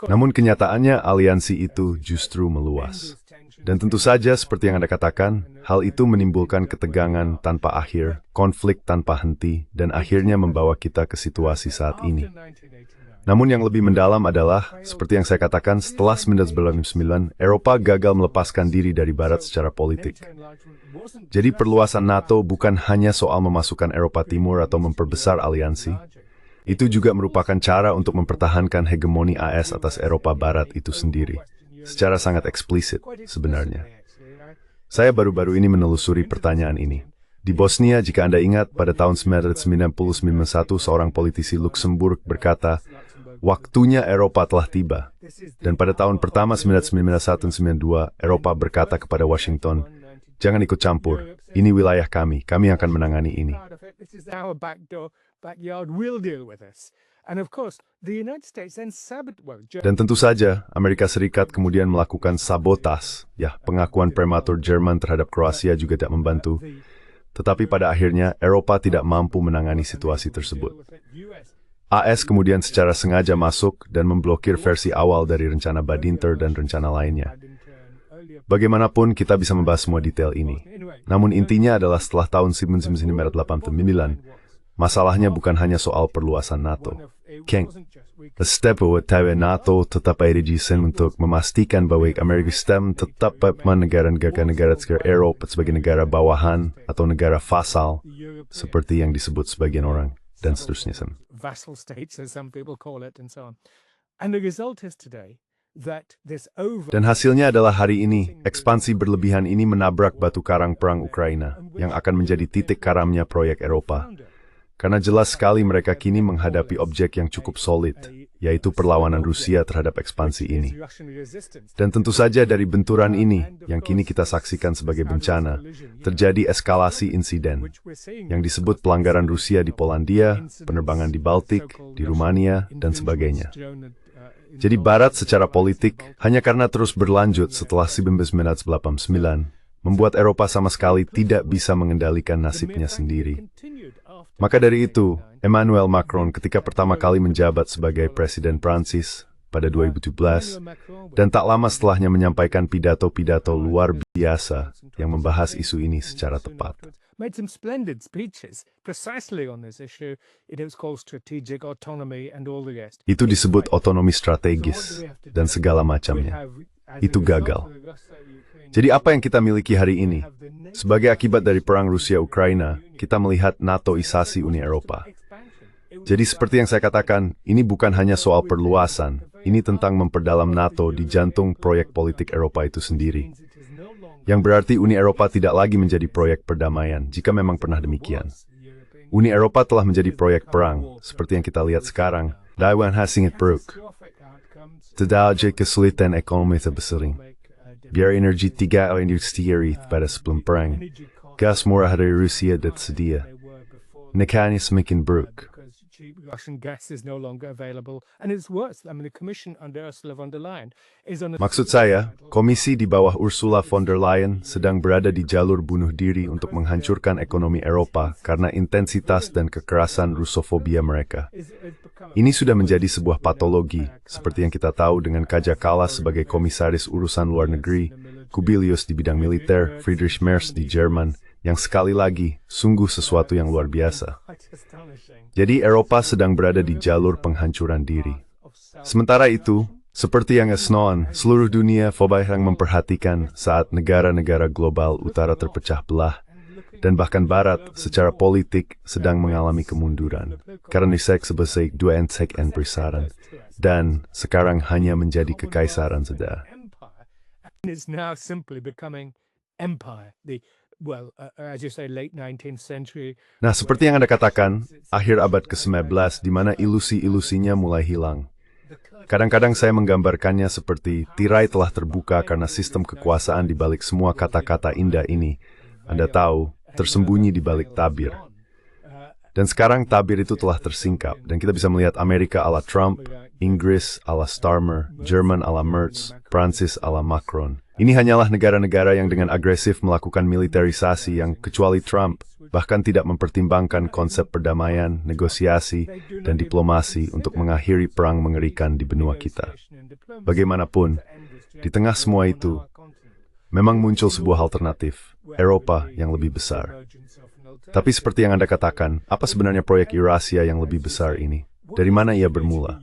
Namun kenyataannya aliansi itu justru meluas. Dan tentu saja seperti yang Anda katakan, hal itu menimbulkan ketegangan tanpa akhir, konflik tanpa henti, dan akhirnya membawa kita ke situasi saat ini. Namun yang lebih mendalam adalah, seperti yang saya katakan, setelah 1999, Eropa gagal melepaskan diri dari Barat secara politik. Jadi perluasan NATO bukan hanya soal memasukkan Eropa Timur atau memperbesar aliansi. Itu juga merupakan cara untuk mempertahankan hegemoni AS atas Eropa Barat itu sendiri. Secara sangat eksplisit, sebenarnya. Saya baru-baru ini menelusuri pertanyaan ini. Di Bosnia, jika Anda ingat, pada tahun 1991, seorang politisi Luxembourg berkata, waktunya Eropa telah tiba. Dan pada tahun pertama 1991-92, Eropa berkata kepada Washington, jangan ikut campur, ini wilayah kami akan menangani ini. Dan tentu saja, Amerika Serikat kemudian melakukan sabotas, pengakuan prematur Jerman terhadap Kroasia juga tidak membantu. Tetapi pada akhirnya, Eropa tidak mampu menangani situasi tersebut. AS kemudian secara sengaja masuk dan memblokir versi awal dari rencana Badinter dan rencana lainnya. Bagaimanapun kita bisa membahas semua detail ini. Namun intinya adalah setelah tahun 1989, masalahnya bukan hanya soal perluasan NATO. Step NATO tetap dirigisen untuk memastikan bahwa Amerika Serikat tetap negara-negara Eropa sebagai negara bawahan atau negara vasal, seperti yang disebut sebagian orang. Dan seterusnya. Dan hasilnya adalah hari ini, ekspansi berlebihan ini menabrak batu karang perang Ukraina, yang akan menjadi titik karamnya proyek Eropa. Karena jelas sekali mereka kini menghadapi objek yang cukup solid, yaitu perlawanan Rusia terhadap ekspansi ini. Dan tentu saja dari benturan ini, yang kini kita saksikan sebagai bencana, terjadi eskalasi insiden, yang disebut pelanggaran Rusia di Polandia, penerbangan di Baltik, di Rumania, dan sebagainya. Jadi Barat secara politik, hanya karena terus berlanjut setelah 1989, membuat Eropa sama sekali tidak bisa mengendalikan nasibnya sendiri. Maka dari itu, Emmanuel Macron ketika pertama kali menjabat sebagai Presiden Prancis pada 2017, dan tak lama setelahnya menyampaikan pidato-pidato luar biasa yang membahas isu ini secara tepat. Itu disebut otonomi strategis dan segala macamnya. Itu gagal. Jadi apa yang kita miliki hari ini? Sebagai akibat dari perang Rusia-Ukraina, kita melihat NATO-isasi Uni Eropa. Jadi seperti yang saya katakan, ini bukan hanya soal perluasan, ini tentang memperdalam NATO di jantung proyek politik Eropa itu sendiri. Yang berarti Uni Eropa tidak lagi menjadi proyek perdamaian, jika memang pernah demikian. Uni Eropa telah menjadi proyek perang, seperti yang kita lihat sekarang. Taiwan hasingit Brook. Tedalje kesulitan ekonomi terbesar. Biar energi 3 industri pada sebelum perang. Gas murah dari Rusia dan sedia. Nekanya semakin buruk. Maksud saya, komisi di bawah Ursula von der Leyen sedang berada di jalur bunuh diri untuk menghancurkan ekonomi Eropa karena intensitas dan kekerasan Rusofobia mereka. Ini sudah menjadi sebuah patologi, seperti yang kita tahu dengan Kaja Kallas sebagai komisaris urusan luar negeri, Kubilius di bidang militer, Friedrich Merz di Jerman, yang sekali lagi, sungguh sesuatu yang luar biasa. Jadi Eropa sedang berada di jalur penghancuran diri. Sementara itu, seperti yang Esnon, seluruh dunia yang memperhatikan saat negara-negara global utara terpecah belah dan bahkan barat secara politik sedang mengalami kemunduran. Karena seks sebagai dua entek en persaran dan sekarang hanya menjadi kekaisaran saja. It's now simply becoming empire. As you say, late 19th century. Nah, seperti yang Anda katakan, akhir abad ke-19 di mana ilusi-ilusinya mulai hilang. Kadang-kadang saya menggambarkannya seperti tirai telah terbuka karena sistem kekuasaan di balik semua kata-kata indah ini. Anda tahu, tersembunyi di balik tabir. Dan sekarang tabir itu telah tersingkap, dan kita bisa melihat Amerika ala Trump, Inggris ala Starmer, Jerman ala Merz, Prancis ala Macron. Ini hanyalah negara-negara yang dengan agresif melakukan militerisasi yang kecuali Trump, bahkan tidak mempertimbangkan konsep perdamaian, negosiasi, dan diplomasi untuk mengakhiri perang mengerikan di benua kita. Bagaimanapun, di tengah semua itu, memang muncul sebuah alternatif, Eropa yang lebih besar. Tapi seperti yang Anda katakan, apa sebenarnya proyek Eurasia yang lebih besar ini? Dari mana ia bermula?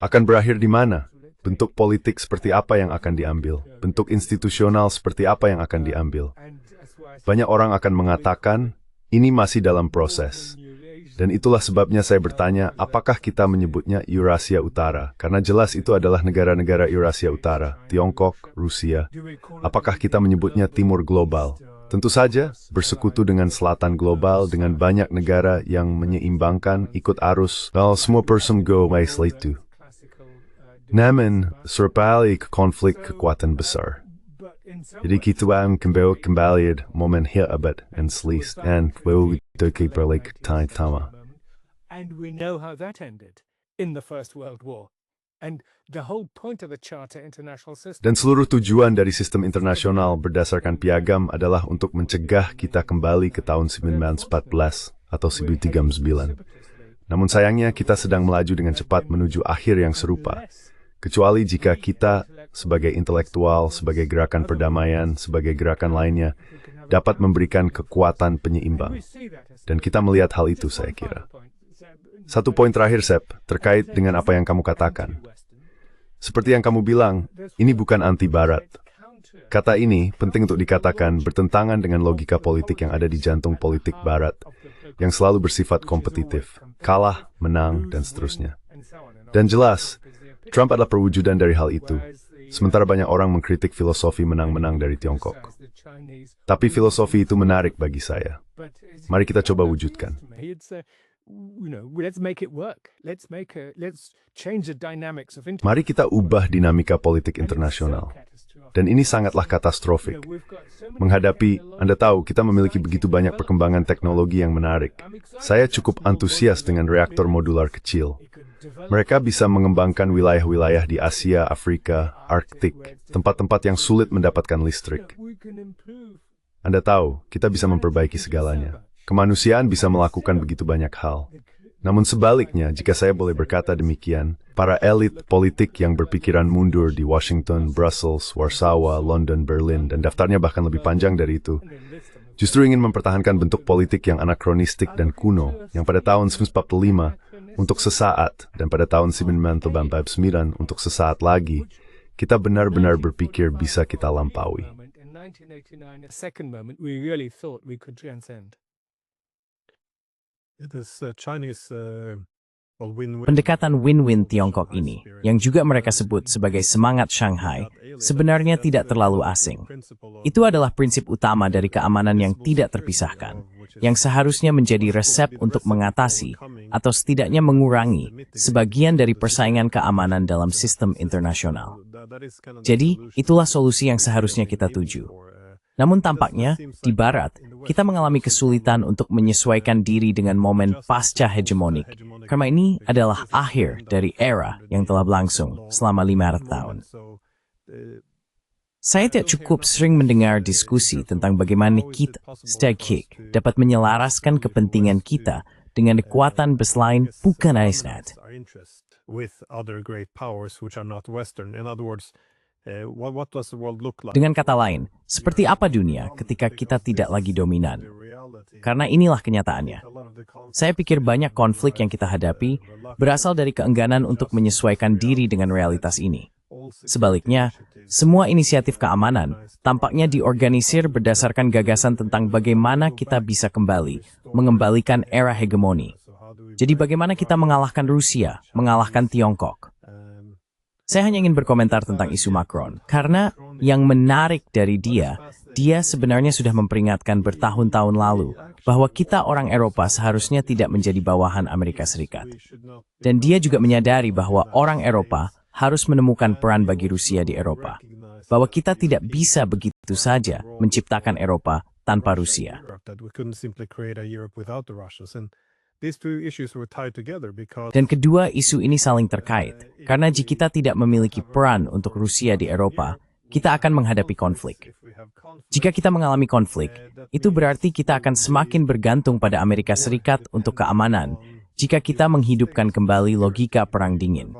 Akan berakhir di mana? Bentuk politik seperti apa yang akan diambil? Bentuk institusional seperti apa yang akan diambil? Banyak orang akan mengatakan, ini masih dalam proses. Dan itulah sebabnya saya bertanya, apakah kita menyebutnya Eurasia Utara? Karena jelas itu adalah negara-negara Eurasia Utara, Tiongkok, Rusia. Apakah kita menyebutnya Timur Global? Tentu saja, bersekutu dengan Selatan Global dengan banyak negara yang menyeimbangkan, ikut arus, kalau semua person go away itu. Namun, serpali konflik kekuatan besar. Jadi kita kembali momen abad and sleist and balik tama. And we know how that ended in the First World War. And the whole point of the Charter International System. Dan seluruh tujuan dari sistem internasional berdasarkan piagam adalah untuk mencegah kita kembali ke tahun 1914 atau 1939. Namun sayangnya kita sedang melaju dengan cepat menuju akhir yang serupa. Kecuali jika kita sebagai intelektual, sebagai gerakan perdamaian, sebagai gerakan lainnya, dapat memberikan kekuatan penyeimbang. Dan kita melihat hal itu, saya kira. Satu poin terakhir, Sep, terkait dengan apa yang kamu katakan. Seperti yang kamu bilang, ini bukan anti-Barat. Kata ini penting untuk dikatakan bertentangan dengan logika politik yang ada di jantung politik Barat, yang selalu bersifat kompetitif, kalah, menang, dan seterusnya. Dan jelas, Trump adalah perwujudan dari hal itu, sementara banyak orang mengkritik filosofi menang-menang dari Tiongkok. Tapi filosofi itu menarik bagi saya. Mari kita coba wujudkan. Mari kita ubah dinamika politik internasional. Dan ini sangatlah katastrofik. Menghadapi, Anda tahu, kita memiliki begitu banyak perkembangan teknologi yang menarik. Saya cukup antusias dengan reaktor modular kecil. Mereka bisa mengembangkan wilayah-wilayah di Asia, Afrika, Arktik, tempat-tempat yang sulit mendapatkan listrik. Anda tahu, kita bisa memperbaiki segalanya. Kemanusiaan bisa melakukan begitu banyak hal. Namun sebaliknya, jika saya boleh berkata demikian, para elit politik yang berpikiran mundur di Washington, Brussels, Warsawa, London, Berlin, dan daftarnya bahkan lebih panjang dari itu, justru ingin mempertahankan bentuk politik yang anakronistik dan kuno, yang pada tahun 1945 untuk sesaat, dan pada tahun 1999 untuk sesaat lagi, kita benar-benar berpikir bisa kita lampaui. Pendekatan win-win Tiongkok ini, yang juga mereka sebut sebagai semangat Shanghai, sebenarnya tidak terlalu asing. Itu adalah prinsip utama dari keamanan yang tidak terpisahkan, yang seharusnya menjadi resep untuk mengatasi, atau setidaknya mengurangi, sebagian dari persaingan keamanan dalam sistem internasional. Jadi, itulah solusi yang seharusnya kita tuju. Namun tampaknya, di Barat, kita mengalami kesulitan untuk menyesuaikan diri dengan momen pasca hegemonik, karena ini adalah akhir dari era yang telah berlangsung selama 500 tahun. Saya tidak cukup sering mendengar diskusi tentang bagaimana kita, Stegkick, dapat menyelaraskan kepentingan kita dengan kekuatan baseline bukan Islam. What does the world look like? Dengan kata lain, seperti apa dunia ketika kita tidak lagi dominan? Karena inilah kenyataannya. Saya pikir banyak konflik yang kita hadapi berasal dari keengganan untuk menyesuaikan diri dengan realitas ini. Sebaliknya, semua inisiatif keamanan tampaknya diorganisir berdasarkan gagasan tentang bagaimana kita bisa mengembalikan era hegemoni. Jadi bagaimana kita mengalahkan Rusia, mengalahkan Tiongkok? Saya hanya ingin berkomentar tentang isu Macron, karena yang menarik dari dia sebenarnya sudah memperingatkan bertahun-tahun lalu bahwa kita orang Eropa seharusnya tidak menjadi bawahan Amerika Serikat. Dan dia juga menyadari bahwa orang Eropa harus menemukan peran bagi Rusia di Eropa. Bahwa kita tidak bisa begitu saja menciptakan Eropa tanpa Rusia. Dan kedua isu ini saling terkait, karena jika kita tidak memiliki peran untuk Rusia di Eropa, kita akan menghadapi konflik. Jika kita mengalami konflik, itu berarti kita akan semakin bergantung pada Amerika Serikat untuk keamanan, jika kita menghidupkan kembali logika Perang Dingin.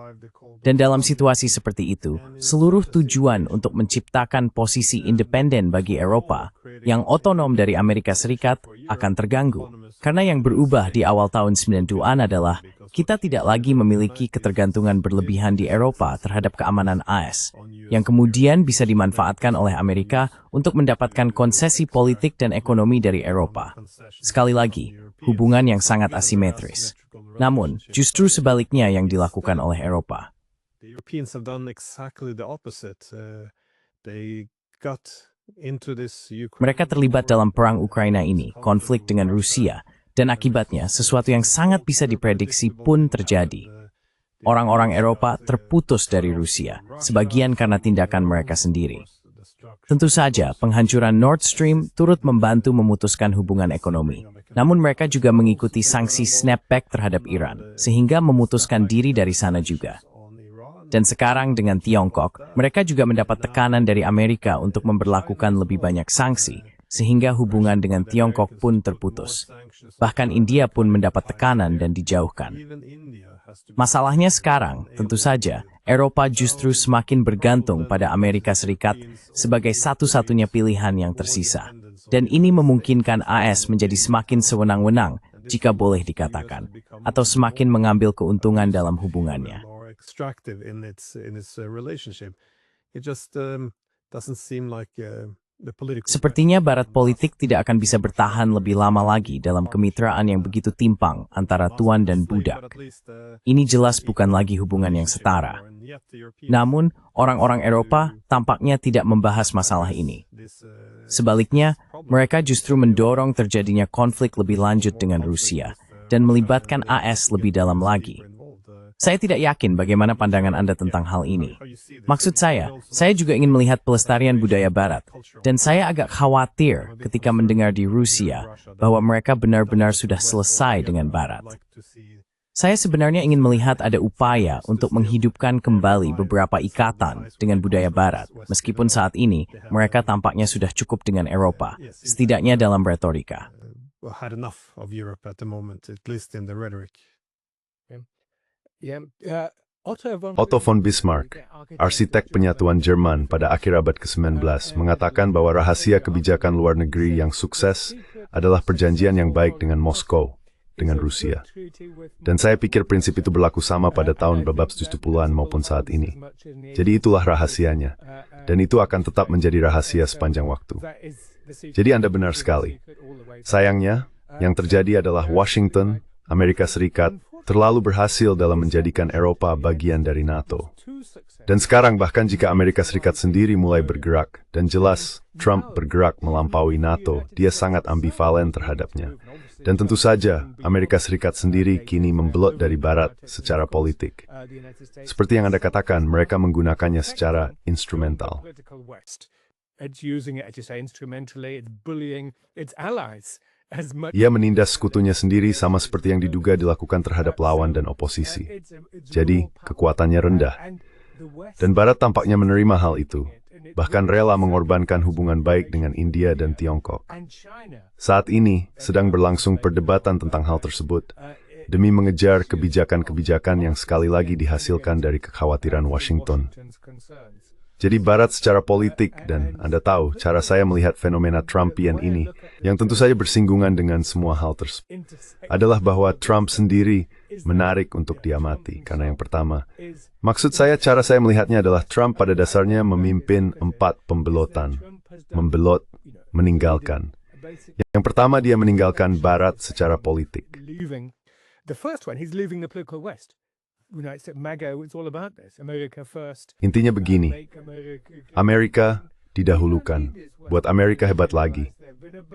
Dan dalam situasi seperti itu, seluruh tujuan untuk menciptakan posisi independen bagi Eropa, yang otonom dari Amerika Serikat, akan terganggu. Karena yang berubah di awal tahun 90-an adalah, kita tidak lagi memiliki ketergantungan berlebihan di Eropa terhadap keamanan AS, yang kemudian bisa dimanfaatkan oleh Amerika untuk mendapatkan konsesi politik dan ekonomi dari Eropa. Sekali lagi, hubungan yang sangat asimetris. Namun, justru sebaliknya yang dilakukan oleh Eropa. Mereka terlibat dalam perang Ukraina ini, konflik dengan Rusia, dan akibatnya sesuatu yang sangat bisa diprediksi pun terjadi. Orang-orang Eropa terputus dari Rusia, sebagian karena tindakan mereka sendiri. Tentu saja, penghancuran Nord Stream turut membantu memutuskan hubungan ekonomi. Namun mereka juga mengikuti sanksi snapback terhadap Iran, sehingga memutuskan diri dari sana juga. Dan sekarang dengan Tiongkok, mereka juga mendapat tekanan dari Amerika untuk memberlakukan lebih banyak sanksi, sehingga hubungan dengan Tiongkok pun terputus. Bahkan India pun mendapat tekanan dan dijauhkan. Masalahnya sekarang, tentu saja, Eropa justru semakin bergantung pada Amerika Serikat sebagai satu-satunya pilihan yang tersisa. Dan ini memungkinkan AS menjadi semakin sewenang-wenang, jika boleh dikatakan, atau semakin mengambil keuntungan dalam hubungannya. Sepertinya Barat politik tidak akan bisa bertahan lebih lama lagi dalam kemitraan yang begitu timpang antara tuan dan budak. Ini jelas bukan lagi hubungan yang setara. Namun, orang-orang Eropa tampaknya tidak membahas masalah ini. Sebaliknya, mereka justru mendorong terjadinya konflik lebih lanjut dengan Rusia dan melibatkan AS lebih dalam lagi. Saya tidak yakin bagaimana pandangan Anda tentang hal ini. Maksud saya juga ingin melihat pelestarian budaya Barat, dan saya agak khawatir ketika mendengar di Rusia bahwa mereka benar-benar sudah selesai dengan Barat. Saya sebenarnya ingin melihat ada upaya untuk menghidupkan kembali beberapa ikatan dengan budaya Barat, meskipun saat ini mereka tampaknya sudah cukup dengan Eropa, setidaknya dalam retorika. Otto von Bismarck, arsitek penyatuan Jerman pada akhir abad ke-19, mengatakan bahwa rahasia kebijakan luar negeri yang sukses adalah perjanjian yang baik dengan Moskow, dengan Rusia. Dan saya pikir prinsip itu berlaku sama pada tahun babab 70-an maupun saat ini. Jadi itulah rahasianya, dan itu akan tetap menjadi rahasia sepanjang waktu. Jadi Anda benar sekali. Sayangnya, yang terjadi adalah Washington, Amerika Serikat, terlalu berhasil dalam menjadikan Eropa bagian dari NATO. Dan sekarang bahkan jika Amerika Serikat sendiri mulai bergerak, dan jelas Trump bergerak melampaui NATO, dia sangat ambivalen terhadapnya. Dan tentu saja, Amerika Serikat sendiri kini membelot dari Barat secara politik. Seperti yang Anda katakan, mereka menggunakannya secara instrumental. Ia menindas sekutunya sendiri sama seperti yang diduga dilakukan terhadap lawan dan oposisi. Jadi, kekuatannya rendah. Dan Barat tampaknya menerima hal itu, bahkan rela mengorbankan hubungan baik dengan India dan Tiongkok. Saat ini, sedang berlangsung perdebatan tentang hal tersebut, demi mengejar kebijakan-kebijakan yang sekali lagi dihasilkan dari kekhawatiran Washington. Jadi Barat secara politik, dan Anda tahu cara saya melihat fenomena Trumpian ini, yang tentu saja bersinggungan dengan semua hal tersebut, adalah bahwa Trump sendiri menarik untuk diamati. Karena yang pertama, maksud saya, cara saya melihatnya adalah Trump pada dasarnya memimpin 4 pembelotan. Membelot, meninggalkan. Yang pertama, dia meninggalkan Barat secara politik. The first one, he's leaving the political West. MAGA, it's all about this. America first. Intinya begini, Amerika didahulukan. Buat Amerika hebat lagi.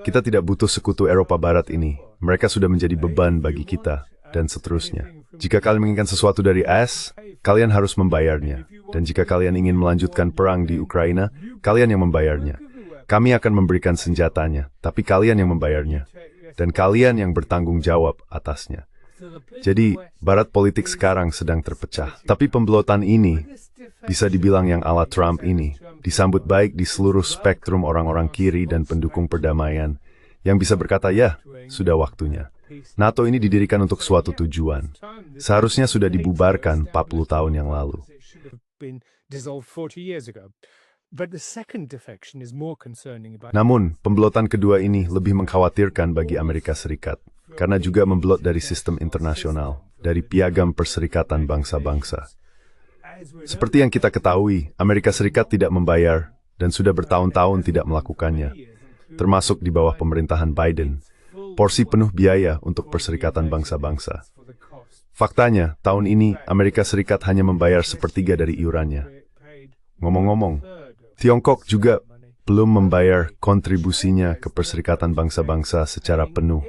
Kita tidak butuh sekutu Eropa Barat ini. Mereka sudah menjadi beban bagi kita, dan seterusnya. Jika kalian menginginkan sesuatu dari AS, kalian harus membayarnya. Dan jika kalian ingin melanjutkan perang di Ukraina, kalian yang membayarnya. Kami akan memberikan senjatanya, tapi kalian yang membayarnya. Dan kalian yang bertanggung jawab atasnya. Jadi, Barat politik sekarang sedang terpecah. Tapi pembelotan ini, bisa dibilang yang ala Trump ini, disambut baik di seluruh spektrum orang-orang kiri dan pendukung perdamaian, yang bisa berkata, ya, sudah waktunya. NATO ini didirikan untuk suatu tujuan. Seharusnya sudah dibubarkan 40 tahun yang lalu. Namun, pembelotan kedua ini lebih mengkhawatirkan bagi Amerika Serikat. Karena juga membelot dari sistem internasional, dari piagam Perserikatan Bangsa-Bangsa. Seperti yang kita ketahui, Amerika Serikat tidak membayar dan sudah bertahun-tahun tidak melakukannya, termasuk di bawah pemerintahan Biden, porsi penuh biaya untuk Perserikatan Bangsa-Bangsa. Faktanya, tahun ini Amerika Serikat hanya membayar sepertiga dari iurannya. Ngomong-ngomong, Tiongkok juga belum membayar kontribusinya ke Perserikatan Bangsa-Bangsa secara penuh.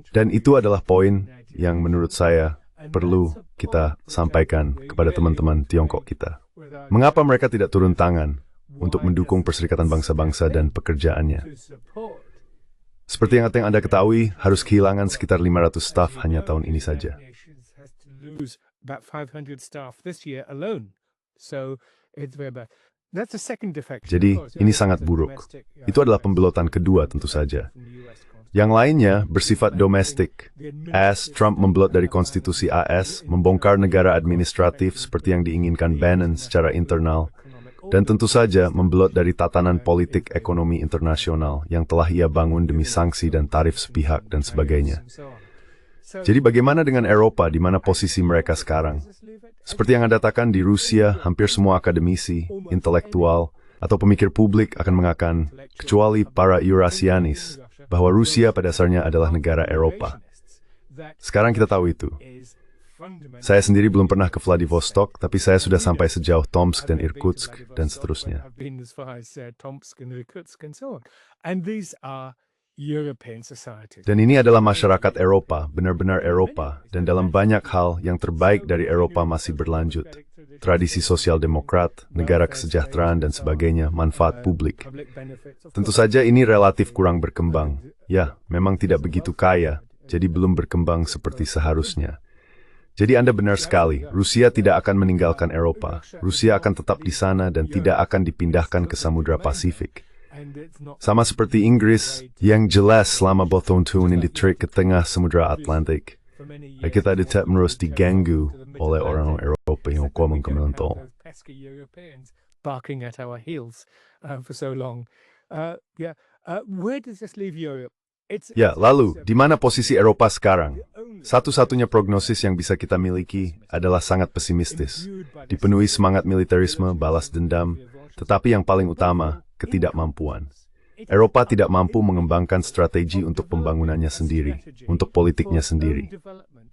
Dan itu adalah poin yang menurut saya perlu kita sampaikan kepada teman-teman Tiongkok kita. Mengapa mereka tidak turun tangan untuk mendukung Perserikatan Bangsa-Bangsa dan pekerjaannya? Seperti yang Anda ketahui, harus kehilangan sekitar 500 staf hanya tahun ini saja. Jadi, ini sangat buruk. Itu adalah pembelotan kedua tentu saja. Yang lainnya bersifat domestik. AS, Trump membelot dari konstitusi AS, membongkar negara administratif seperti yang diinginkan Bannon secara internal, dan tentu saja membelot dari tatanan politik ekonomi internasional yang telah ia bangun demi sanksi dan tarif sepihak dan sebagainya. Jadi bagaimana dengan Eropa di mana posisi mereka sekarang? Seperti yang Anda katakan, di Rusia, hampir semua akademisi, intelektual, atau pemikir publik akan mengatakan, kecuali para Eurasianis, bahwa Rusia pada dasarnya adalah negara Eropa. Sekarang kita tahu itu. Saya sendiri belum pernah ke Vladivostok, tapi saya sudah sampai sejauh Tomsk dan Irkutsk, dan seterusnya. Dan ini adalah masyarakat Eropa, benar-benar Eropa, dan dalam banyak hal yang terbaik dari Eropa masih berlanjut. Tradisi sosial demokrat, negara kesejahteraan, dan sebagainya, manfaat publik. Tentu saja ini relatif kurang berkembang. Ya, memang tidak begitu kaya, jadi belum berkembang seperti seharusnya. Jadi Anda benar sekali, Rusia tidak akan meninggalkan Eropa. Rusia akan tetap di sana dan tidak akan dipindahkan ke Samudra Pasifik. Sama seperti Inggris, yang jelas selama bertahun-tahun ini ditarik ke tengah Samudra Atlantik. Kita tetap terus diganggu oleh orang-orang Eropa yang ngomong kemental. Ya, lalu, di mana posisi Eropa sekarang? Satu-satunya prognosis yang bisa kita miliki adalah sangat pesimistis. Dipenuhi semangat militerisme, balas dendam, tetapi yang paling utama, ketidakmampuan. Eropa tidak mampu mengembangkan strategi untuk pembangunannya sendiri, untuk politiknya sendiri.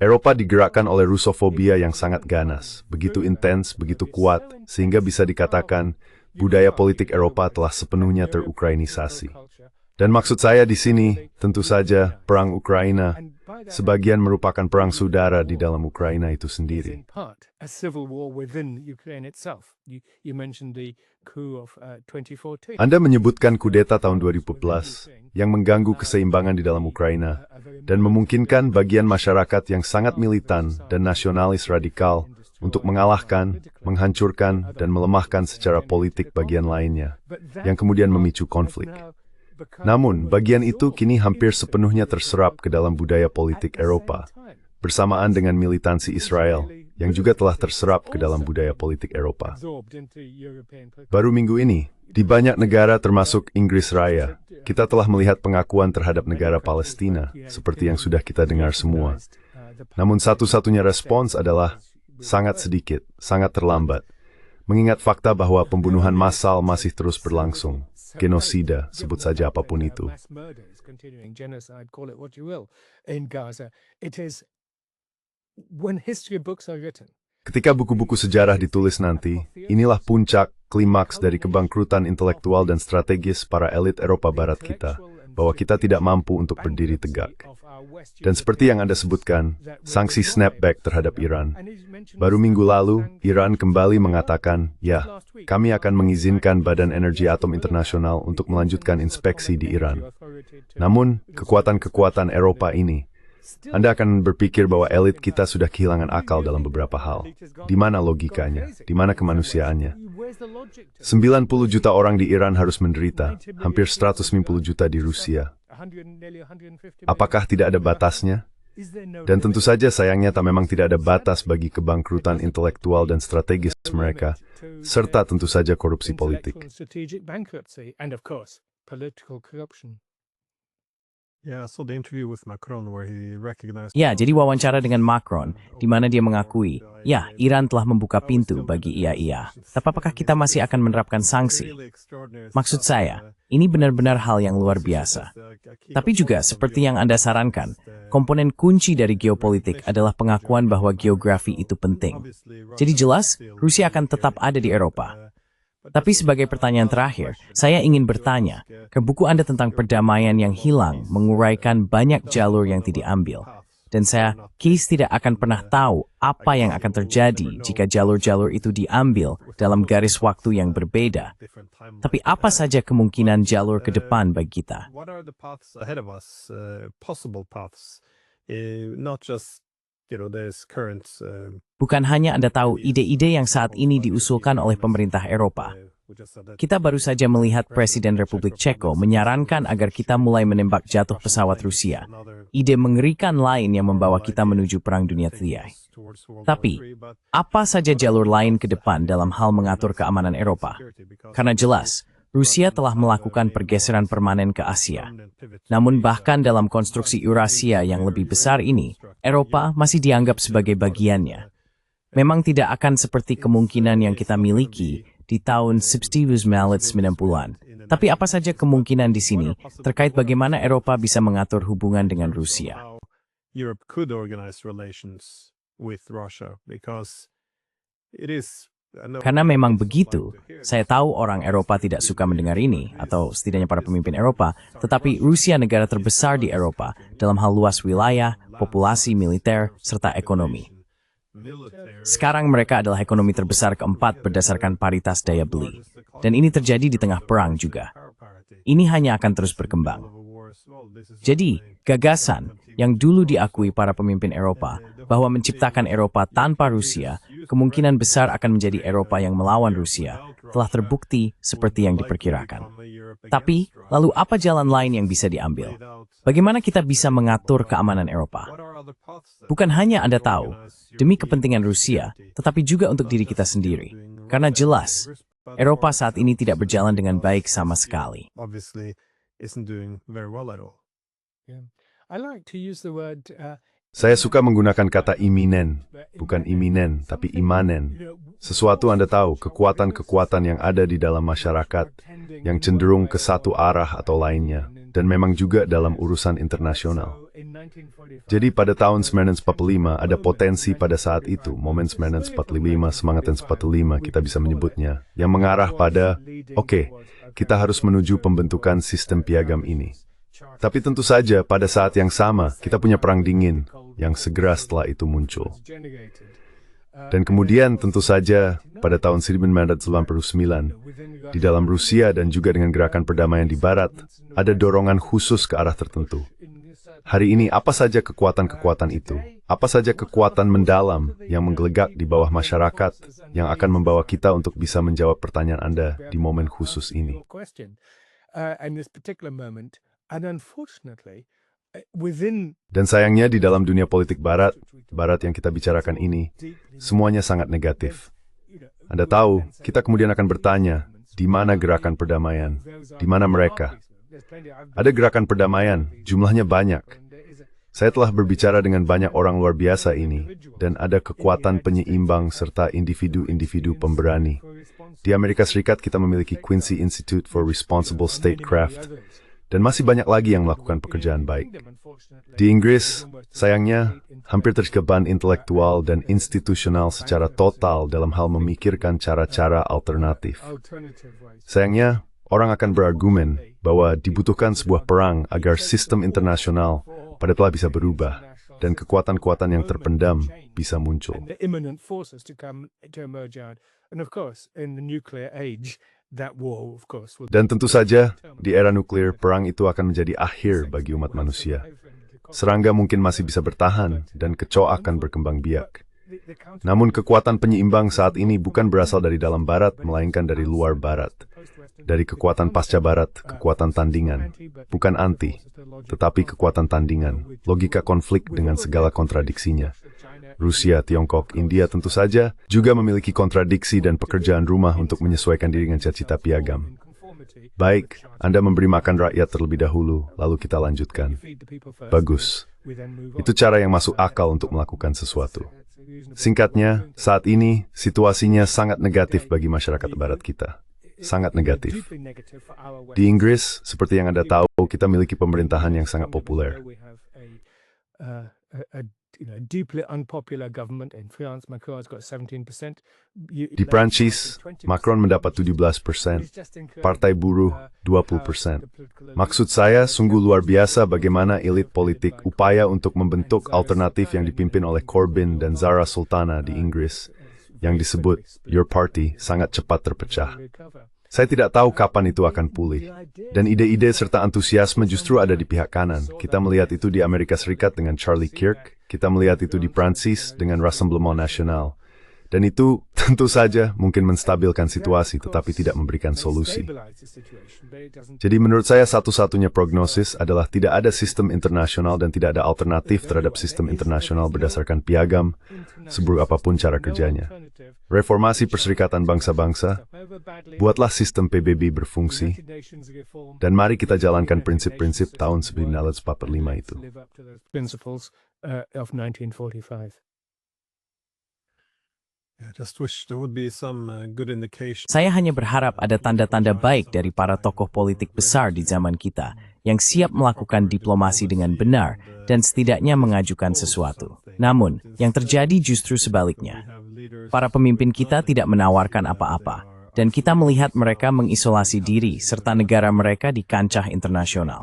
Eropa digerakkan oleh Rusofobia yang sangat ganas, begitu intens, begitu kuat, sehingga bisa dikatakan budaya politik Eropa telah sepenuhnya terukrainisasi. Dan maksud saya di sini, tentu saja, perang Ukraina, sebagian merupakan perang saudara di dalam Ukraina itu sendiri. Anda menyebutkan kudeta tahun 2014 yang mengganggu keseimbangan di dalam Ukraina dan memungkinkan bagian masyarakat yang sangat militan dan nasionalis radikal untuk mengalahkan, menghancurkan, dan melemahkan secara politik bagian lainnya, yang kemudian memicu konflik. Namun, bagian itu kini hampir sepenuhnya terserap ke dalam budaya politik Eropa, bersamaan dengan militansi Israel, yang juga telah terserap ke dalam budaya politik Eropa. absorbed into European politics. Baru minggu ini, di banyak negara termasuk Inggris Raya, kita telah melihat pengakuan terhadap negara Palestina, seperti yang sudah kita dengar semua. Namun satu-satunya respons adalah sangat sedikit, sangat terlambat. Mengingat fakta bahwa pembunuhan massal masih terus berlangsung. Genosida, sebut saja apapun itu. Mass murders, continuing genocide, call it what you will, in Gaza. It is when history books are written. Ketika buku-buku sejarah ditulis nanti, inilah puncak, klimaks dari kebangkrutan intelektual dan strategis para elit Eropa Barat kita, bahwa kita tidak mampu untuk berdiri tegak. Dan seperti yang Anda sebutkan, sanksi snapback terhadap Iran. Baru minggu lalu, Iran kembali mengatakan, ya, kami akan mengizinkan Badan Energi Atom Internasional untuk melanjutkan inspeksi di Iran. Namun, kekuatan-kekuatan Eropa ini, Anda akan berpikir bahwa elit kita sudah kehilangan akal dalam beberapa hal. Di mana logikanya? Di mana kemanusiaannya? 90 juta orang di Iran harus menderita, hampir 150 juta di Rusia. Apakah tidak ada batasnya? Dan tentu saja sayangnya memang tidak ada batas bagi kebangkrutan intelektual dan strategis mereka, serta tentu saja korupsi politik. Ya, jadi wawancara dengan Macron, di mana dia mengakui, ya, Iran telah membuka pintu bagi IA. Tapi apakah kita masih akan menerapkan sanksi? Maksud saya, ini benar-benar hal yang luar biasa. Tapi juga, seperti yang Anda sarankan, komponen kunci dari geopolitik adalah pengakuan bahwa geografi itu penting. Jadi jelas, Rusia akan tetap ada di Eropa. Tapi sebagai pertanyaan terakhir, saya ingin bertanya, ke buku Anda tentang perdamaian yang hilang menguraikan banyak jalur yang tidak diambil. Dan saya, Keith tidak akan pernah tahu apa yang akan terjadi jika jalur-jalur itu diambil dalam garis waktu yang berbeda. Tapi apa saja kemungkinan jalur ke depan bagi kita? Bukan hanya Anda tahu ide-ide yang saat ini diusulkan oleh pemerintah Eropa. Kita baru saja melihat Presiden Republik Ceko menyarankan agar kita mulai menembak jatuh pesawat Rusia. Ide mengerikan lain yang membawa kita menuju Perang Dunia Ketiga. Tapi, apa saja jalur lain ke depan dalam hal mengatur keamanan Eropa? Karena jelas, Rusia telah melakukan pergeseran permanen ke Asia. Namun bahkan dalam konstruksi Eurasia yang lebih besar ini, Eropa masih dianggap sebagai bagiannya. Memang tidak akan seperti kemungkinan yang kita miliki di tahun 90-an. Tapi apa saja kemungkinan di sini terkait bagaimana Eropa bisa mengatur hubungan dengan Rusia? Karena memang begitu, saya tahu orang Eropa tidak suka mendengar ini, atau setidaknya para pemimpin Eropa, tetapi Rusia negara terbesar di Eropa dalam hal luas wilayah, populasi, militer, serta ekonomi. Sekarang mereka adalah ekonomi terbesar keempat berdasarkan paritas daya beli. Dan ini terjadi di tengah perang juga. Ini hanya akan terus berkembang. Jadi, gagasan yang dulu diakui para pemimpin Eropa bahwa menciptakan Eropa tanpa Rusia kemungkinan besar akan menjadi Eropa yang melawan Rusia telah terbukti seperti yang diperkirakan. Tapi, lalu apa jalan lain yang bisa diambil? Bagaimana kita bisa mengatur keamanan Eropa? Bukan hanya Anda tahu, demi kepentingan Rusia, tetapi juga untuk diri kita sendiri. Karena jelas, Eropa saat ini tidak berjalan dengan baik sama sekali. Saya suka menggunakan kata iminen, bukan iminen, tapi imanen. Sesuatu Anda tahu, kekuatan-kekuatan yang ada di dalam masyarakat, yang cenderung ke satu arah atau lainnya, dan memang juga dalam urusan internasional. Jadi pada tahun 1945 ada potensi pada saat itu, momen 1945, semangat 1945 kita bisa menyebutnya, yang mengarah pada, oke, kita harus menuju pembentukan sistem piagam ini. Tapi tentu saja pada saat yang sama kita punya perang dingin yang segera setelah itu muncul. Dan kemudian tentu saja pada tahun 1989 di dalam Rusia dan juga dengan gerakan perdamaian di Barat ada dorongan khusus ke arah tertentu. Hari ini apa saja kekuatan-kekuatan itu? Apa saja kekuatan mendalam yang menggelegak di bawah masyarakat yang akan membawa kita untuk bisa menjawab pertanyaan Anda di momen khusus ini? And unfortunately, within Dan sayangnya di dalam dunia politik barat yang kita bicarakan ini, semuanya sangat negatif. Anda tahu, kita kemudian akan bertanya, di mana gerakan perdamaian? Di mana mereka? Ada gerakan perdamaian, jumlahnya banyak. Saya telah berbicara dengan banyak orang luar biasa ini, dan ada kekuatan penyeimbang serta individu-individu pemberani. Di Amerika Serikat kita memiliki Quincy Institute for Responsible Statecraft, dan masih banyak lagi yang melakukan pekerjaan baik. Di Inggris, sayangnya, hampir terkeban intelektual dan institusional secara total dalam hal memikirkan cara-cara alternatif. Sayangnya, orang akan berargumen bahwa dibutuhkan sebuah perang agar sistem internasional padahal bisa berubah dan kekuatan-kekuatan yang terpendam bisa muncul. the imminent forces to come to emerge out. And of course, in the nuclear age, that war, of course, will Dan tentu saja, di era nuklir, perang itu akan menjadi akhir bagi umat manusia. Serangga mungkin masih bisa bertahan, dan kecoa akan berkembang biak. Namun kekuatan penyeimbang saat ini bukan berasal dari dalam barat, melainkan dari luar barat. Dari kekuatan pasca barat, kekuatan tandingan. Bukan anti, tetapi kekuatan tandingan. Logika konflik dengan segala kontradiksinya. Rusia, Tiongkok, India tentu saja juga memiliki kontradiksi dan pekerjaan rumah untuk menyesuaikan diri dengan cita-cita piagam. Baik, Anda memberi makan rakyat terlebih dahulu, lalu kita lanjutkan. Bagus. Itu cara yang masuk akal untuk melakukan sesuatu. Singkatnya, saat ini situasinya sangat negatif bagi masyarakat barat kita. Sangat negatif. Di Inggris, seperti yang Anda tahu, kita memiliki pemerintahan yang sangat populer. Deeply unpopular government in France. Macron's got 17%. Di Prancis, Macron mendapat 17%, Partai Buruh 20%. Maksud saya, sungguh luar biasa bagaimana elit politik upaya untuk membentuk alternatif yang dipimpin oleh Corbyn dan Zara Sultana di Inggris, yang disebut Your Party, sangat cepat terpecah. Saya tidak tahu kapan itu akan pulih. Dan ide-ide serta antusiasme justru ada di pihak kanan. Kita melihat itu di Amerika Serikat dengan Charlie Kirk, kita melihat itu di Prancis dengan Rassemblement National. Dan itu tentu saja mungkin menstabilkan situasi tetapi tidak memberikan solusi. Jadi menurut saya satu-satunya prognosis adalah tidak ada sistem internasional dan tidak ada alternatif terhadap sistem internasional berdasarkan piagam, seburuk apapun cara kerjanya. Reformasi Perserikatan Bangsa-Bangsa, buatlah sistem PBB berfungsi, dan mari kita jalankan prinsip-prinsip tahun 1945 itu. Of 1945. Saya hanya berharap ada tanda-tanda baik dari para tokoh politik besar di zaman kita yang siap melakukan diplomasi dengan benar dan setidaknya mengajukan sesuatu. Namun, yang terjadi justru sebaliknya. Para pemimpin kita tidak menawarkan apa-apa, dan kita melihat mereka mengisolasi diri serta negara mereka di kancah internasional.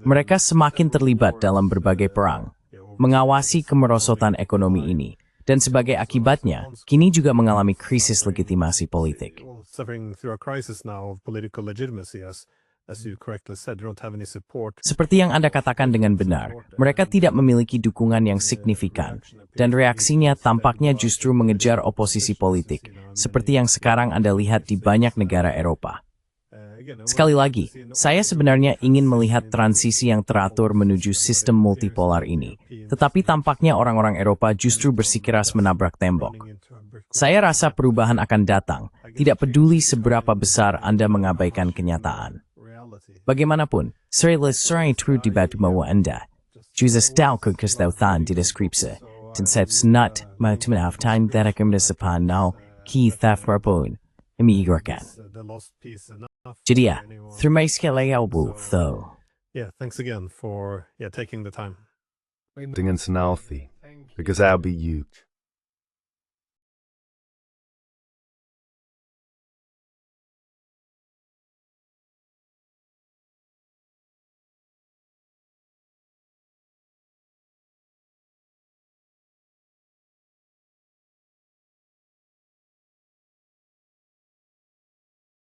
Mereka semakin terlibat dalam berbagai perang, mengawasi kemerosotan ekonomi ini, dan sebagai akibatnya, kini juga mengalami krisis legitimasi politik. Seperti yang Anda katakan dengan benar, mereka tidak memiliki dukungan yang signifikan, dan reaksinya tampaknya justru mengejar oposisi politik, seperti yang sekarang Anda lihat di banyak negara Eropa. Sekali lagi, saya sebenarnya ingin melihat transisi yang teratur menuju sistem multipolar ini, tetapi tampaknya orang-orang Eropa justru bersikeras menabrak tembok. Saya rasa perubahan akan datang, tidak peduli seberapa besar Anda mengabaikan kenyataan. Bagaimanapun, serai true di batu mawa Anda. Jesus tahu kekestautan di deskripsi, dan saya senat maafkan that akan mendesapan now kita pun mengigurkan. Jadi ya, terima kasih Bu Tho. Yeah, thanks again for taking the time. Dengan senalthi, because I'll be you.